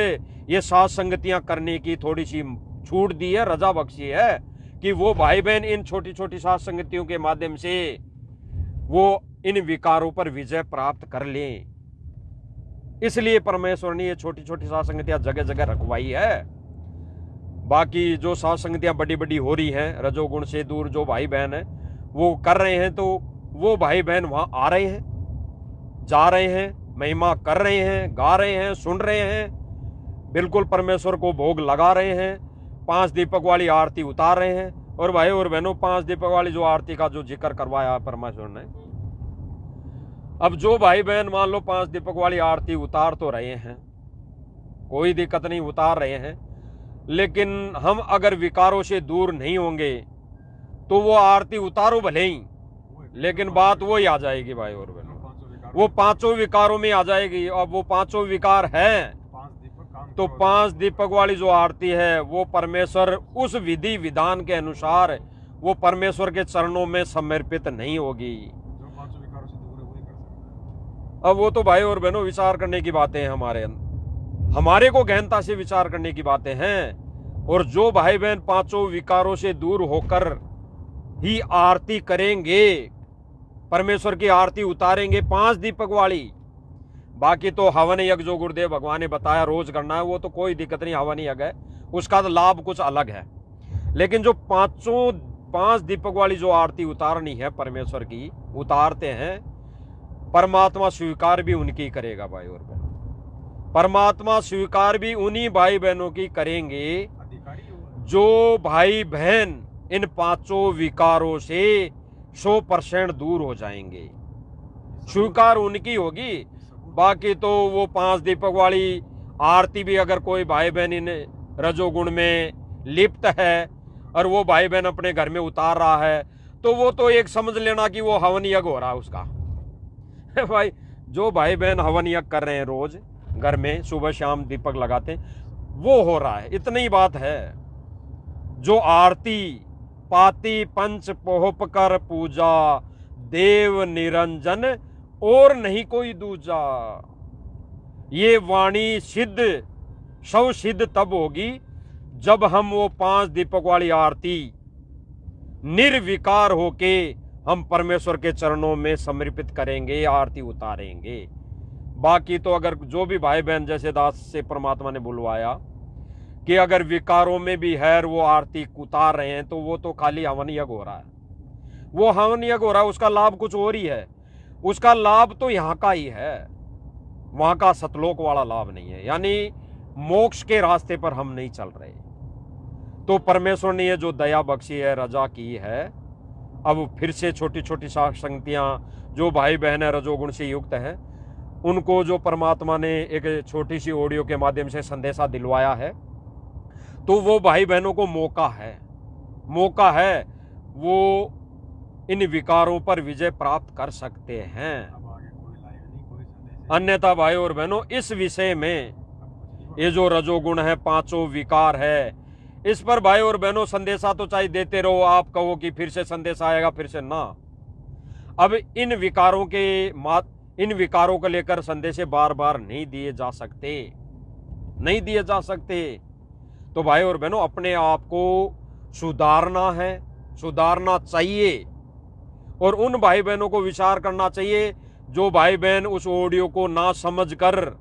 ये साथ संगतियां करने की थोड़ी सी छूट दी है, रजा बख्शी है, कि वो भाई बहन इन छोटी छोटी साथ संगतियों के माध्यम से वो इन विकारों पर विजय प्राप्त कर लें। इसलिए परमेश्वर ने ये छोटी छोटी साथ संगतियां जगह जगह रखवाई है। बाकी जो साथ संगतियां बड़ी बड़ी हो रही हैं, रजोगुण से दूर जो भाई बहन है वो कर रहे हैं, तो वो भाई बहन वहां आ रहे हैं, जा रहे हैं, महिमा कर रहे हैं, गा रहे हैं, सुन रहे हैं, बिल्कुल परमेश्वर को भोग लगा रहे हैं, 5 दीपक वाली आरती उतार रहे हैं। और भाई और बहनों 5 दीपक वाली जो आरती का जो जिक्र करवाया परमेश्वर ने, अब जो भाई बहन मान लो 5 दीपक वाली आरती उतार तो रहे हैं, कोई दिक्कत नहीं, उतार रहे हैं, लेकिन हम अगर विकारों से दूर नहीं होंगे तो वो आरती उतारो भले ही, लेकिन बात वो ही आ जाएगी भाई और बहनों, वो 5 विकारों में आ जाएगी। अब वो 5 विकार हैं, 5 दीपक काम तो 5 दीपक वाली जो आरती है वो परमेश्वर उस विधि विधान के अनुसार वो परमेश्वर के चरणों में समर्पित नहीं होगी। जो 500 विकारों से दूर है वही कर सकता अब वो तो भाई और बहनों विचार करने की बातें हैं, हमारे को गहनता से विचार करने की बातें हैं। और जो भाई बहन 5 विकारों से दूर होकर ही आरती करेंगे, परमेश्वर की आरती उतारेंगे 5 दीपक वाली, बाकी तो हवन यज्ञ जो गुरुदेव भगवान ने बताया रोज करना है वो तो कोई दिक्कत नहीं, हवन यज्ञ है, उसका तो लाभ कुछ अलग है। लेकिन जो 5 दीपक वाली जो आरती उतारनी है परमेश्वर की, उतारते हैं, परमात्मा स्वीकार भी उनकी करेगा भाई और बहन। परमात्मा स्वीकार भी उन्हीं भाई बहनों की करेंगे अधिकारी होगा। जो भाई बहन इन 5 विकारों से 100% दूर हो जाएंगे। स्वीकार उनकी होगी। बाकी तो वो 5 दीपक वाली आरती भी अगर कोई भाई बहन इन रजोगुण में लिप्त है और वो भाई बहन अपने घर में उतार रहा है तो वो तो एक समझ लेना कि वो हवन यज्ञ हो रहा है उसका। भाई जो भाई बहन हवन यज्ञ कर रहे हैं रोज घर में सुबह शाम दीपक लगाते हैं वो हो रहा है, इतनी बात है। जो आरती पाती पंच पोहप कर पूजा, देव निरंजन और नहीं कोई दूजा, ये वाणी सिद्ध सौ सिद्ध तब होगी जब हम वो 5 दीपक वाली आरती निर्विकार होके हम परमेश्वर के चरणों में समर्पित करेंगे, आरती उतारेंगे। बाकी तो अगर जो भी भाई बहन जैसे दास से परमात्मा ने बुलवाया कि अगर विकारों में भी है वो आरती उतार रहे हैं तो वो तो खाली हवन यज्ञ हो रहा है, वो हवन यज्ञ हो रहा है, उसका लाभ कुछ और ही है। उसका लाभ तो यहाँ का ही है, वहां का सतलोक वाला लाभ नहीं है, यानी मोक्ष के रास्ते पर हम नहीं चल रहे। तो परमेश्वर ने ये जो दया बख्शी है, रजा की है, अब फिर से छोटी छोटी संगतियां जो भाई बहन है रजोगुण से युक्त है उनको जो परमात्मा ने एक छोटी सी ऑडियो के माध्यम से संदेशा दिलवाया है, तो वो भाई बहनों को मौका है वो इन विकारों पर विजय प्राप्त कर सकते हैं। अब आगे कोई लाइव नहीं, कोई संदेश अन्यथा भाई और बहनों इस विषय में ये जो रजोगुण है 5 विकार है, इस पर भाई और बहनों संदेशा तो चाहे देते रहो, आप कहो कि फिर से संदेश आएगा फिर से ना। अब इन विकारों को लेकर संदेशे बार बार नहीं दिए जा सकते। तो भाई और बहनों अपने आप को सुधारना चाहिए और उन भाई बहनों को विचार करना चाहिए जो भाई बहन उस ऑडियो को ना समझकर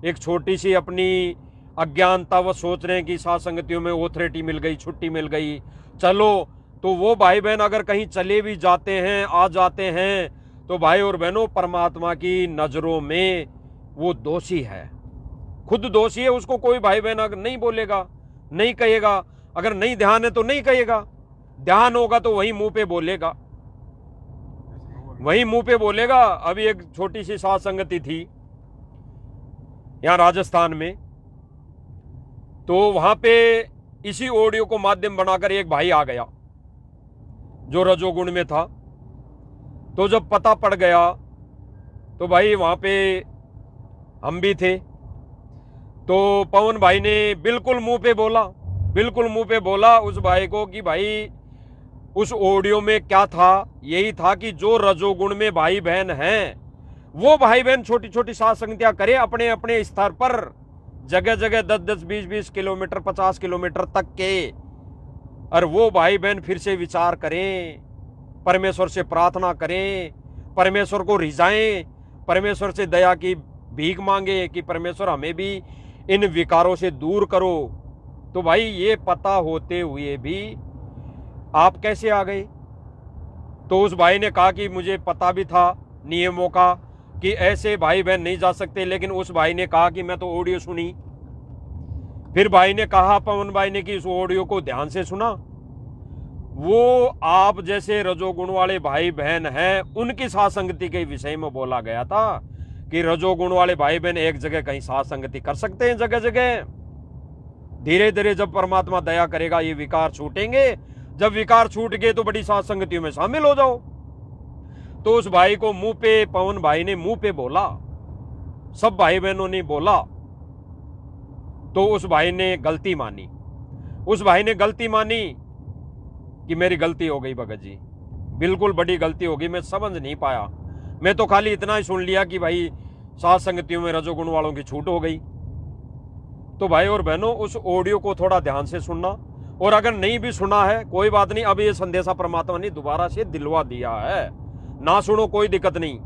एक छोटी सी अपनी अज्ञानता व सोच रहे हैं कि साथ संगतियों में ऑथोरिटी मिल गई, छुट्टी मिल गई, चलो, तो वो भाई बहन अगर कहीं चले भी जाते हैं, आ जाते हैं, तो भाई और बहनों परमात्मा की नजरों में वो दोषी है, खुद दोषी है। उसको कोई भाई बहन अगर नहीं बोलेगा, नहीं कहेगा, अगर नहीं ध्यान है तो नहीं कहेगा, ध्यान होगा तो वही मुंह पे बोलेगा। अभी एक छोटी सी साथ संगति थी यहां राजस्थान में, तो वहां पे इसी ऑडियो को माध्यम बनाकर एक भाई आ गया जो रजोगुण में था। तो जब पता पड़ गया तो भाई वहां पे हम भी थे, तो पवन भाई ने बिल्कुल मुंह पे बोला उस भाई को कि भाई उस ऑडियो में क्या था, यही था कि जो रजोगुण में भाई बहन हैं वो भाई बहन छोटी छोटी साथ संगतियां करें अपने अपने स्तर पर, जगह जगह 10-10, 20-20 किलोमीटर, 50 किलोमीटर तक के, और वो भाई बहन फिर से विचार करें, परमेश्वर से प्रार्थना करें, परमेश्वर को रिझाएं, परमेश्वर से दया की भीख मांगे कि परमेश्वर हमें भी इन विकारों से दूर करो। तो भाई ये पता होते हुए भी आप कैसे आ गए? तो उस भाई ने कहा कि मुझे पता भी था नियमों का कि ऐसे भाई बहन नहीं जा सकते, लेकिन उस भाई ने कहा कि मैं तो ऑडियो सुनी। फिर भाई ने कहा, पवन भाई ने, कि इस ऑडियो को ध्यान से सुना, वो आप जैसे रजोगुण वाले भाई बहन हैं उनकी साथ संगति के विषय में बोला गया था कि रजोगुण वाले भाई बहन एक जगह कहीं साथ संगति कर सकते हैं, जगह जगह। धीरे धीरे जब परमात्मा दया करेगा ये विकार छूटेंगे, जब विकार छूट गए तो बड़ी साथ संगतियों में शामिल हो जाओ। तो उस भाई को मुंह पे, पवन भाई ने मुंह पे बोला, सब भाई बहनों ने बोला, तो उस भाई ने गलती मानी, उस भाई ने गलती मानी कि मेरी गलती हो गई भगत जी, बिल्कुल बड़ी गलती हो गई, मैं समझ नहीं पाया, मैं तो खाली इतना ही सुन लिया कि भाई सात संगतियों में रजोगुण वालों की छूट हो गई। तो भाई और बहनों, उस ऑडियो को थोड़ा ध्यान से सुनना, और अगर नहीं भी सुना है कोई बात नहीं, अब ये संदेशा परमात्मा ने दोबारा से दिलवा दिया है, ना सुनो कोई दिक्कत नहीं,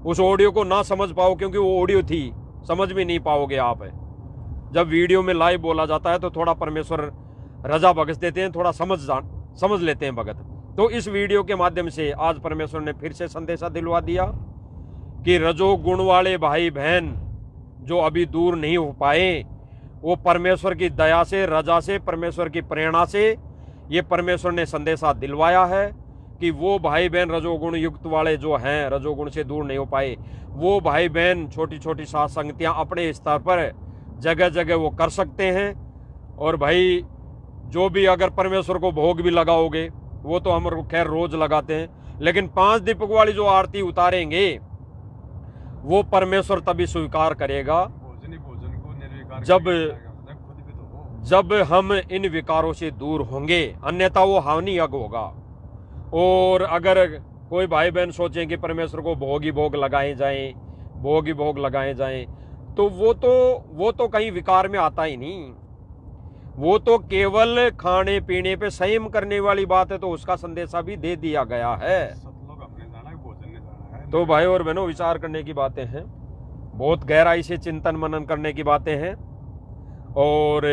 उस ऑडियो को ना समझ पाओ क्योंकि वो ऑडियो थी, समझ भी नहीं पाओगे आप। जब वीडियो में लाइव बोला जाता है तो थोड़ा परमेश्वर रजा बख्श देते हैं, थोड़ा समझ लेते हैं भगत। तो इस वीडियो के माध्यम से आज परमेश्वर ने फिर से संदेशा दिलवा दिया कि रजोगुण वाले भाई बहन जो अभी दूर नहीं हो पाए, वो परमेश्वर की दया से, रजा से, परमेश्वर की प्रेरणा से ये परमेश्वर ने संदेशा दिलवाया है कि वो भाई बहन रजोगुण युक्त वाले जो हैं, रजोगुण से दूर नहीं हो पाए, वो भाई बहन छोटी छोटी सात संगतियां अपने स्तर पर जगह जगह वो कर सकते हैं। और भाई जो भी अगर परमेश्वर को भोग भी लगाओगे, वो तो हम खैर रोज लगाते हैं, लेकिन 5 दीपक वाली जो आरती उतारेंगे वो परमेश्वर तभी स्वीकार करेगा भोजन को निर्विकार जब खुद भी तो हो। जब हम इन विकारों से दूर होंगे, अन्यथा वो हानि यज्ञ होगा। और अगर कोई भाई बहन सोचें कि परमेश्वर को भोग ही भोग लगाए जाएं, भोग ही भोग लगाए जाएं, तो वो तो कहीं विकार में आता ही नहीं, वो तो केवल खाने पीने पे संयम करने वाली बात है, तो उसका संदेशा भी दे दिया गया है। सब लोग अपने जाना है, भोजन ने जाना है। तो भाई और बहनों, विचार करने की बातें हैं, बहुत गहराई से चिंतन मनन करने की बातें हैं, और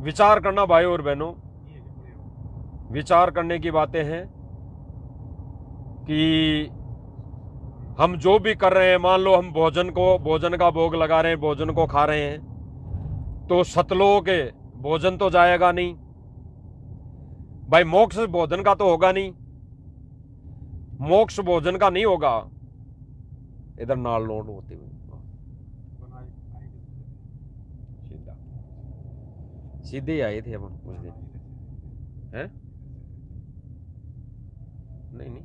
विचार करना भाई और बहनों, विचार करने की बातें हैं कि हम जो भी कर रहे हैं, मान लो हम भोजन का भोग लगा रहे हैं, भोजन को खा रहे हैं, तो सतलोक भोजन तो जाएगा नहीं भाई, मोक्ष भोजन का तो होगा नहीं, मोक्ष भोजन का नहीं होगा। इधर नाल लोड होती हुई सीधा सीधे ही आए थे अपन कुछ दिन, हैं? नहीं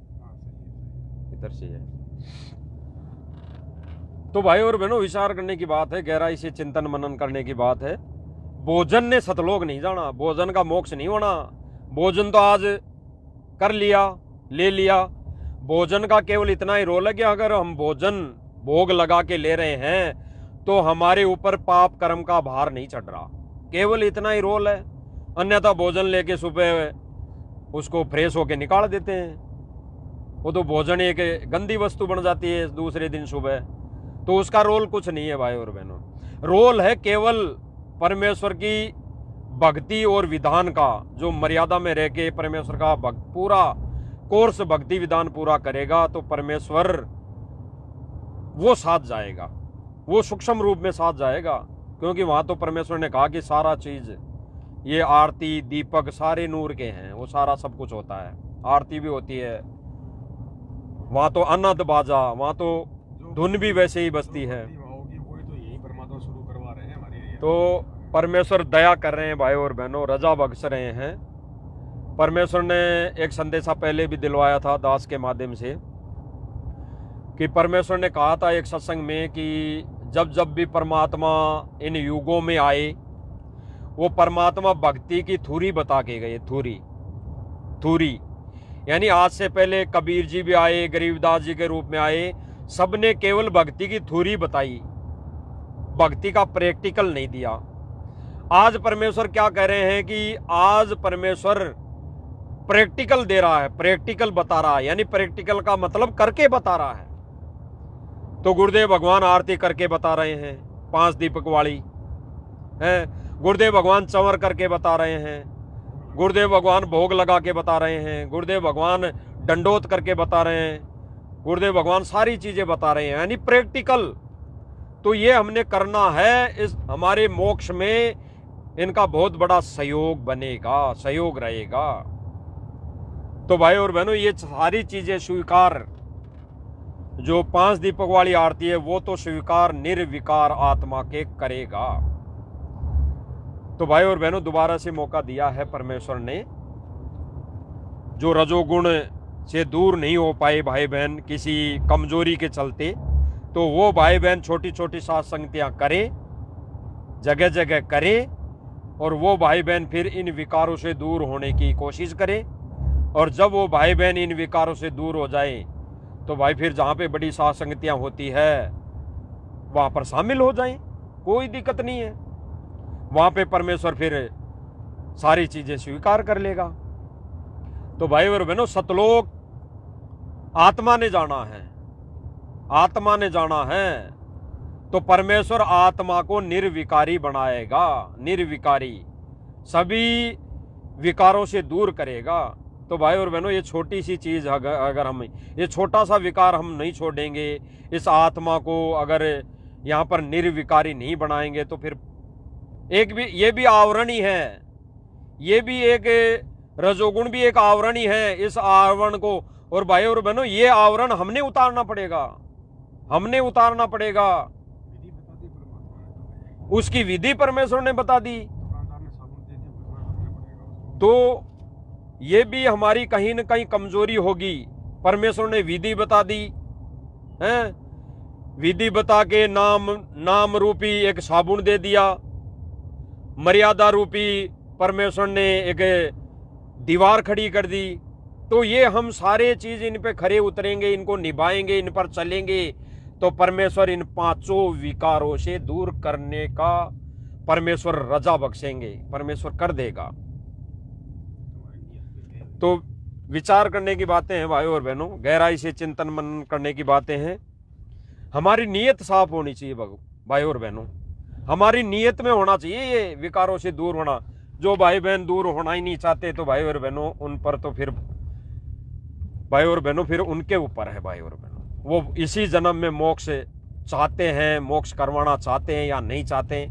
इधर से है। तो भाई और बहनों, विचार करने की बात है, गहराई से चिंतन मनन करने की बात है। भोजन ने सतलोक नहीं जाना, भोजन का मोक्ष नहीं होना। भोजन तो आज कर लिया, ले लिया, भोजन का केवल इतना ही रोल है कि अगर हम भोजन भोग लगा के ले रहे हैं तो हमारे ऊपर पाप कर्म का भार नहीं चढ़ रहा, केवल इतना ही रोल है। अन्यथा भोजन लेके सुबह उसको फ्रेश होके निकाल देते हैं, वो तो भोजन एक गंदी वस्तु बन जाती है दूसरे दिन सुबह, तो उसका रोल कुछ नहीं है भाई और बहनों। रोल है केवल परमेश्वर की भक्ति और विधान का, जो मर्यादा में रह के परमेश्वर का पूरा कोर्स भक्ति विधान पूरा करेगा तो परमेश्वर वो साथ जाएगा, वो सूक्ष्म रूप में साथ जाएगा, क्योंकि वहां तो परमेश्वर ने कहा कि सारा चीज, ये आरती दीपक सारे नूर के हैं, वो सारा सब कुछ होता है, आरती भी होती है, वहां तो अनंत बाजा, वहां तो धुन भी वैसे ही बजती है। तो परमेश्वर दया कर रहे हैं भाई और बहनों, रजा बख्श रहे हैं। परमेश्वर ने एक संदेशा पहले भी दिलवाया था दास के माध्यम से, कि परमेश्वर ने कहा था एक सत्संग में कि जब जब भी परमात्मा इन युगों में आए, वो परमात्मा भक्ति की थूरी बता के गए। थूरी यानी आज से पहले कबीर जी भी आए, गरीबदास जी के रूप में आए, सबने केवल भक्ति की थ्योरी बताई, भक्ति का प्रैक्टिकल नहीं दिया। आज परमेश्वर क्या कह रहे हैं कि आज परमेश्वर प्रैक्टिकल दे रहा है, प्रैक्टिकल बता रहा है, यानी प्रैक्टिकल का मतलब करके बता रहा है। तो गुरुदेव भगवान आरती करके बता रहे हैं 5 दीपक वाली हैं, गुरुदेव भगवान चंवर करके बता रहे हैं, गुरुदेव भगवान भोग लगा के बता रहे हैं, गुरुदेव भगवान दंडोत करके बता रहे हैं, गुरुदेव भगवान सारी चीजें बता रहे हैं, यानी प्रैक्टिकल। तो ये हमने करना है, इस हमारे मोक्ष में इनका बहुत बड़ा सहयोग बनेगा, सहयोग रहेगा। तो भाई और बहनों, ये सारी चीजें स्वीकार, जो 5 दीपक वाली आरती है वो तो स्वीकार निर्विकार आत्मा के करेगा। तो भाई और बहनों, दोबारा से मौका दिया है परमेश्वर ने, जो रजोगुण से दूर नहीं हो पाए भाई बहन किसी कमजोरी के चलते, तो वो भाई बहन छोटी छोटी सात संगतियां करें, जगह जगह करें और वो भाई बहन फिर इन विकारों से दूर होने की कोशिश करें। और जब वो भाई बहन इन विकारों से दूर हो जाए तो भाई फिर जहाँ पे बड़ी साथ संगतियाँ होती है वहाँ पर शामिल हो जाएं, कोई दिक्कत नहीं है। वहाँ पे परमेश्वर फिर सारी चीज़ें स्वीकार कर लेगा। तो भाई और बहनों, सतलोक आत्मा ने जाना है, आत्मा ने जाना है, तो परमेश्वर आत्मा को निर्विकारी बनाएगा, निर्विकारी, सभी विकारों से दूर करेगा। तो भाई और बहनों, ये छोटी सी चीज़ अगर हम ये छोटा सा विकार हम नहीं छोड़ेंगे, इस आत्मा को अगर यहाँ पर निर्विकारी नहीं बनाएंगे तो फिर ये भी आवरण ही है, ये भी एक रजोगुण भी एक आवरण ही है। इस आवरण को, और भाई और बहनों, ये आवरण हमने उतारना पड़ेगा, हमने उतारना पड़ेगा। विधि बता दी परमात्मा ने, उसकी विधि परमेश्वर ने बता दी। दुकानदार ने साबुन दे दिया, भुगतान करना पड़ेगा उसको। तो ये भी हमारी कहीं न कहीं कमजोरी होगी। परमेश्वर ने विधि बता दी है, विधि बता के नाम रूपी एक साबुन दे दिया, मर्यादा रूपी परमेश्वर ने एक दीवार खड़ी कर दी। तो ये हम सारे चीज इन पे खरे उतरेंगे, इनको निभाएंगे, इन पर चलेंगे तो परमेश्वर इन पांचों विकारों से दूर करने का परमेश्वर रजा बख्शेंगे, परमेश्वर कर देगा। तो विचार करने की बातें हैं भाइयों और बहनों, गहराई से चिंतन मनन करने की बातें हैं। हमारी नीयत साफ होनी चाहिए भाइयों और बहनों, हमारी नीयत में होना चाहिए ये विकारों से दूर होना। जो भाई बहन दूर होना ही नहीं चाहते तो भाई और बहनों उन पर तो फिर भाई और बहनों फिर उनके ऊपर है भाई और बहनों, वो इसी जन्म में मोक्ष चाहते हैं, मोक्ष करवाना चाहते हैं या नहीं चाहते,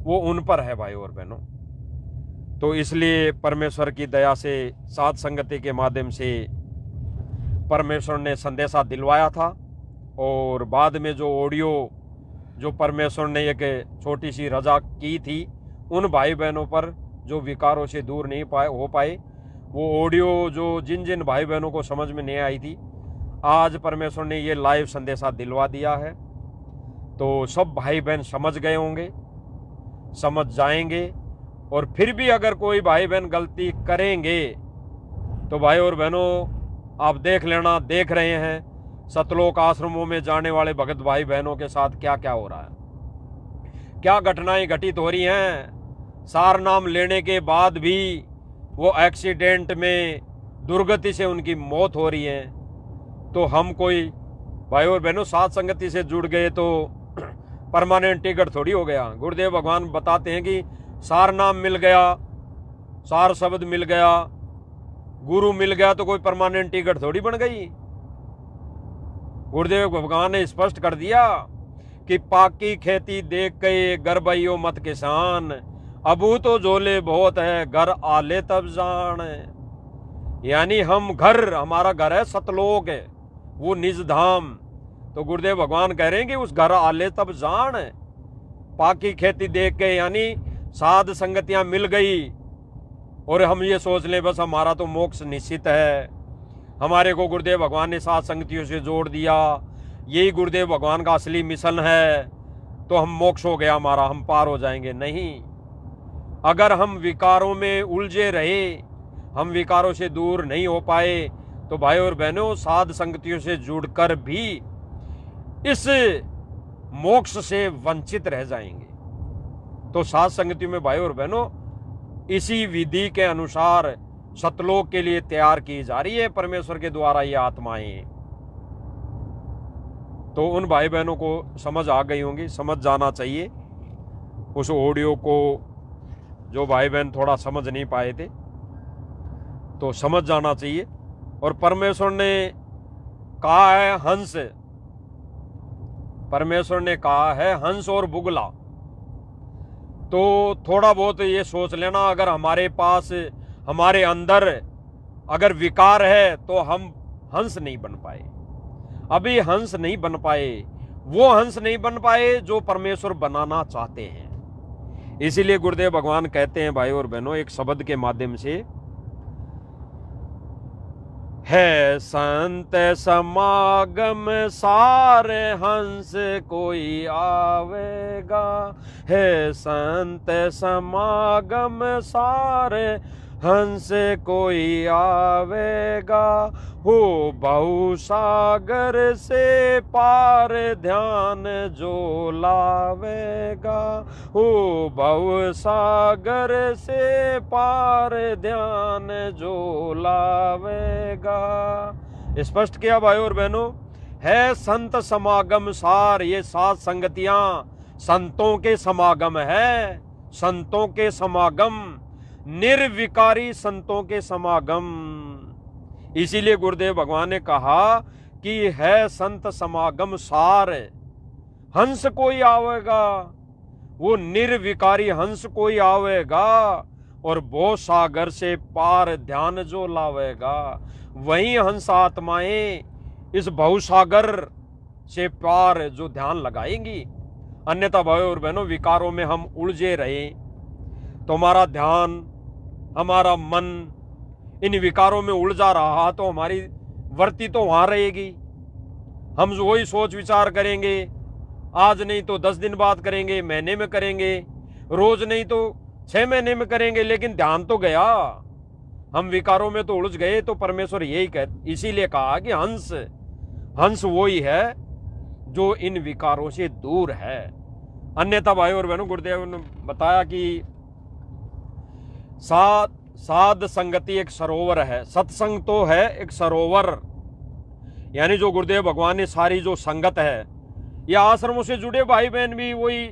वो उन पर है भाई और बहनों। तो इसलिए परमेश्वर की दया से साथ संगति के माध्यम से परमेश्वर ने संदेशा दिलवाया था। और बाद में जो ऑडियो जो परमेश्वर ने एक छोटी सी रजा की थी उन भाई बहनों पर जो विकारों से दूर नहीं हो पाए, वो ऑडियो जो जिन जिन भाई बहनों को समझ में नहीं आई थी, आज परमेश्वर ने ये लाइव संदेशा दिलवा दिया है। तो सब भाई बहन समझ गए होंगे, समझ जाएंगे। और फिर भी अगर कोई भाई बहन गलती करेंगे तो भाई और बहनों आप देख लेना, देख रहे हैं सतलोक आश्रमों में जाने वाले भगत भाई बहनों के साथ क्या क्या हो रहा है, क्या घटनाएं घटित हो रही हैं। सार नाम लेने के बाद भी वो एक्सीडेंट में दुर्गति से उनकी मौत हो रही है। तो हम कोई भाई और बहनों साथ संगति से जुड़ गए तो परमानेंट टिकट थोड़ी हो गया। गुरुदेव भगवान बताते हैं कि सार नाम मिल गया, सार शब्द मिल गया, गुरु मिल गया तो कोई परमानेंट टिकट थोड़ी बन गई। गुरुदेव भगवान ने स्पष्ट कर दिया कि पाकी खेती देख के गरबइयो मत किसान, अबू तो झोले बहुत है घर आले तब जान। यानी हम घर, हमारा घर है सतलोक है, वो निज धाम। तो गुरुदेव भगवान कह रहे हैं कि उस घर आले तब जान। पाकी खेती देख के यानी साध संगतियां मिल गई और हम ये सोच लें बस हमारा तो मोक्ष निश्चित है, हमारे को गुरुदेव भगवान ने साध संगतियों से जोड़ दिया, यही गुरुदेव भगवान का असली मिशन है, तो हम मोक्ष हो गया हमारा, हम पार हो जाएंगे। नहीं, अगर हम विकारों में उलझे रहे, हम विकारों से दूर नहीं हो पाए तो भाई और बहनों साध संगतियों से जुड़कर भी इस मोक्ष से वंचित रह जाएंगे। तो साध संगतियों में भाई और बहनों इसी विधि के अनुसार सतलोक के लिए तैयार की जा रही है परमेश्वर के द्वारा ये आत्माएं। तो उन भाई बहनों को समझ आ गई होंगी, समझ जाना चाहिए उस ऑडियो को। जो भाई बहन थोड़ा समझ नहीं पाए थे तो समझ जाना चाहिए। और परमेश्वर ने कहा है हंस, परमेश्वर ने कहा है हंस और बुगला। तो थोड़ा बहुत ये सोच लेना, अगर हमारे पास, हमारे अंदर अगर विकार है तो हम हंस नहीं बन पाए, अभी हंस नहीं बन पाए, वो हंस नहीं बन पाए जो परमेश्वर बनाना चाहते हैं। इसीलिए गुरुदेव भगवान कहते हैं भाई और बहनों एक शब्द के माध्यम से, है संत समागम सारे हंस कोई आवेगा, है संत समागम सारे हंस कोई आवेगा, हो बहु सागर से पार ध्यान जो लावेगा, हो बहु सागर से पार ध्यान जो लावेगा। स्पष्ट किया भाई और बहनों, है संत समागम सार, ये सात संगतियां संतों के समागम है, संतों के समागम, निर्विकारी संतों के समागम। इसीलिए गुरुदेव भगवान ने कहा कि है संत समागम सार, हंस कोई आवेगा, वो निर्विकारी हंस कोई आवेगा, और वो सागर से पार ध्यान जो लावेगा। वही हंस आत्माएं इस बहुसागर से पार जो ध्यान लगाएंगी। अन्यथा भाइयों और बहनों, विकारों में हम उलझे रहे तो हमारा ध्यान, हमारा मन इन विकारों में उलझा रहा तो हमारी वृत्ति तो वहां रहेगी। हम वही सोच विचार करेंगे, आज नहीं तो 10 दिन बाद करेंगे, महीने में करेंगे, रोज नहीं तो 6 महीने में करेंगे, लेकिन ध्यान तो गया, हम विकारों में तो उलझ गए। तो परमेश्वर यही इसीलिए कहा कि हंस, हंस वही है जो इन विकारों से दूर है। अन्यथा भाई और बहनों, गुरुदेव ने बताया कि साध संगति एक सरोवर है, सत्संग तो है एक सरोवर। यानी जो गुरुदेव भगवान ने सारी जो संगत है, या आश्रमों से जुड़े भाई बहन भी वही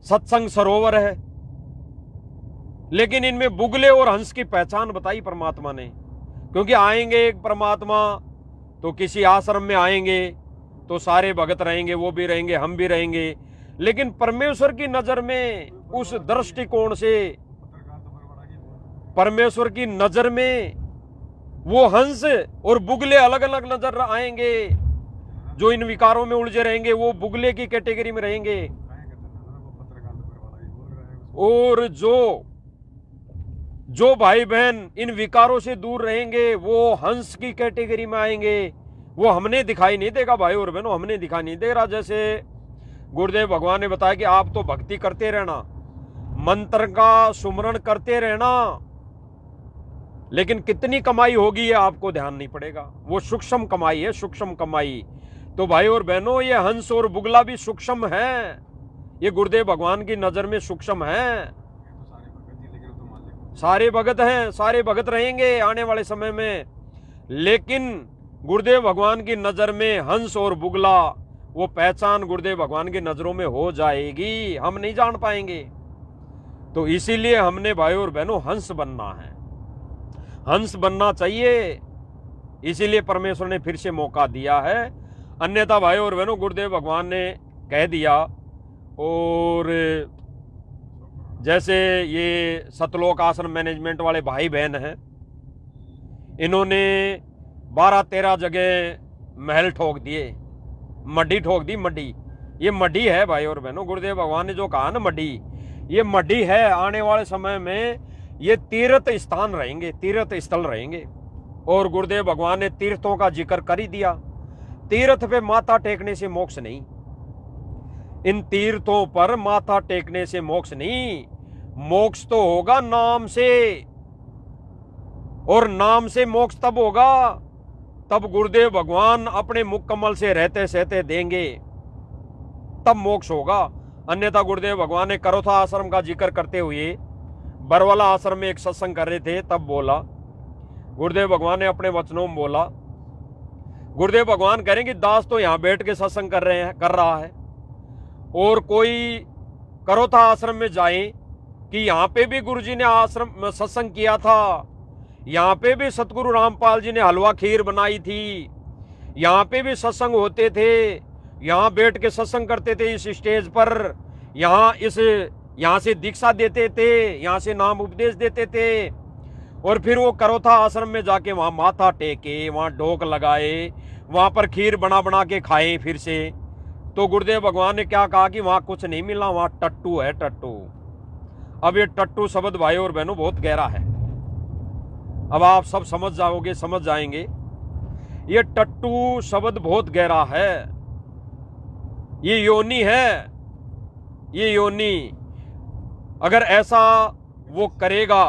सत्संग सरोवर है। लेकिन इनमें बुगले और हंस की पहचान बताई परमात्मा ने, क्योंकि आएंगे एक परमात्मा तो किसी आश्रम में आएंगे तो सारे भगत रहेंगे, वो भी रहेंगे, हम भी रहेंगे, लेकिन परमेश्वर की नजर में, उस दृष्टिकोण से, परमेश्वर की नजर में वो हंस और बुगले अलग अलग नजर आएंगे। जो इन विकारों में उलझे रहेंगे वो बुगले की कैटेगरी में रहेंगे, और जो भाई बहन इन विकारों से दूर रहेंगे वो हंस की कैटेगरी में आएंगे। वो हमने दिखाई नहीं देगा भाई और बहनों, हमने दिखाई नहीं दे रहा। जैसे गुरुदेव भगवान ने बताया कि आप तो भक्ति करते रहना, मंत्र का सुमरण करते रहना, लेकिन कितनी कमाई होगी ये आपको ध्यान नहीं पड़ेगा। वो सूक्ष्म कमाई है, सूक्ष्म कमाई। तो भाई और बहनों, ये हंस और बुगला भी सूक्ष्म है, ये गुरुदेव भगवान की नजर में सूक्ष्म है। सारे भगत हैं, सारे भगत रहेंगे आने वाले समय में, लेकिन गुरुदेव भगवान की नजर में हंस और बुगला, वो पहचान गुरुदेव भगवान की नजरों में हो जाएगी, हम नहीं जान पाएंगे। तो इसीलिए हमने भाई और बहनों हंस बनना है, हंस बनना चाहिए। इसीलिए परमेश्वर ने फिर से मौका दिया है। अन्यथा भाई और बहनों, गुरुदेव भगवान ने कह दिया। और जैसे ये सतलोक आश्रम मैनेजमेंट वाले भाई बहन हैं, इन्होंने 12-13 जगह महल ठोक दिए, मड्डी ठोक दी। मड्डी, ये मड्डी है भाई और बहनों, गुरुदेव भगवान ने जो कहा ना मड्डी, ये मड्डी है। आने वाले समय में ये तीर्थ स्थान रहेंगे, तीर्थ स्थल रहेंगे। और गुरुदेव भगवान ने तीर्थों का जिक्र कर ही दिया। तीर्थ पे माथा टेकने से मोक्ष नहीं, इन तीर्थों पर माथा टेकने से मोक्ष नहीं, मोक्ष तो होगा नाम से। और नाम से मोक्ष तब होगा तब गुरुदेव भगवान अपने मुख कमल से रहते सहते देंगे, तब मोक्ष होगा। अन्यथा गुरुदेव भगवान ने करोथा आश्रम का जिक्र करते हुए बरवाला आश्रम में एक सत्संग कर रहे थे, तब बोला गुरुदेव भगवान ने अपने वचनों में बोला। गुरुदेव भगवान कह रहे हैं कि दास तो यहां बैठ के सत्संग कर रहा है, और कोई करोथा आश्रम में जाए कि यहाँ पे भी गुरुजी ने आश्रम में सत्संग किया था, यहाँ पे भी सतगुरु रामपाल जी ने हलवा खीर बनाई थी, यहाँ पे भी सत्संग होते थे, यहाँ बैठ के सत्संग करते थे इस स्टेज पर, यहाँ से दीक्षा देते थे, यहाँ से नाम उपदेश देते थे। और फिर वो करोथा आश्रम में जाके वहाँ माथा टेके, वहाँ ढोक लगाए, वहाँ पर खीर बना बना के खाए फिर से। तो गुरुदेव भगवान ने क्या कहा कि वहाँ कुछ नहीं मिला, वहाँ टट्टू है, टट्टू। अब ये टट्टू शब्द भाई और बहनों बहुत गहरा है। अब आप सब समझ जाओगे, समझ जाएंगे। ये टट्टू शब्द बहुत गहरा है। ये योनि है, ये योनि। अगर ऐसा वो करेगा,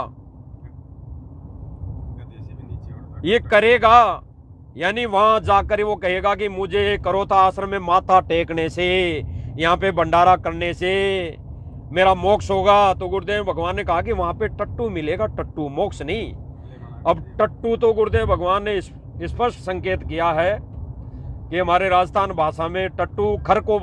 गधे से भी नीचे उड़ता ये है। करेगा, यानी वहां जाकर वो कहेगा कि मुझे करोता आश्रम में माथा टेकने से, यहाँ पे भंडारा करने से मेरा मोक्ष होगा। तो गुरुदेव भगवान ने कहा कि वहां पे टट्टू मिलेगा, टट्टू, मोक्ष नहीं। पहले मना अब कर दिया। टट्टू तो गुरुदेव भगवान ने स्पष्ट संकेत किया है कि हमारे राजस्थान भाषा में टट्टू खर को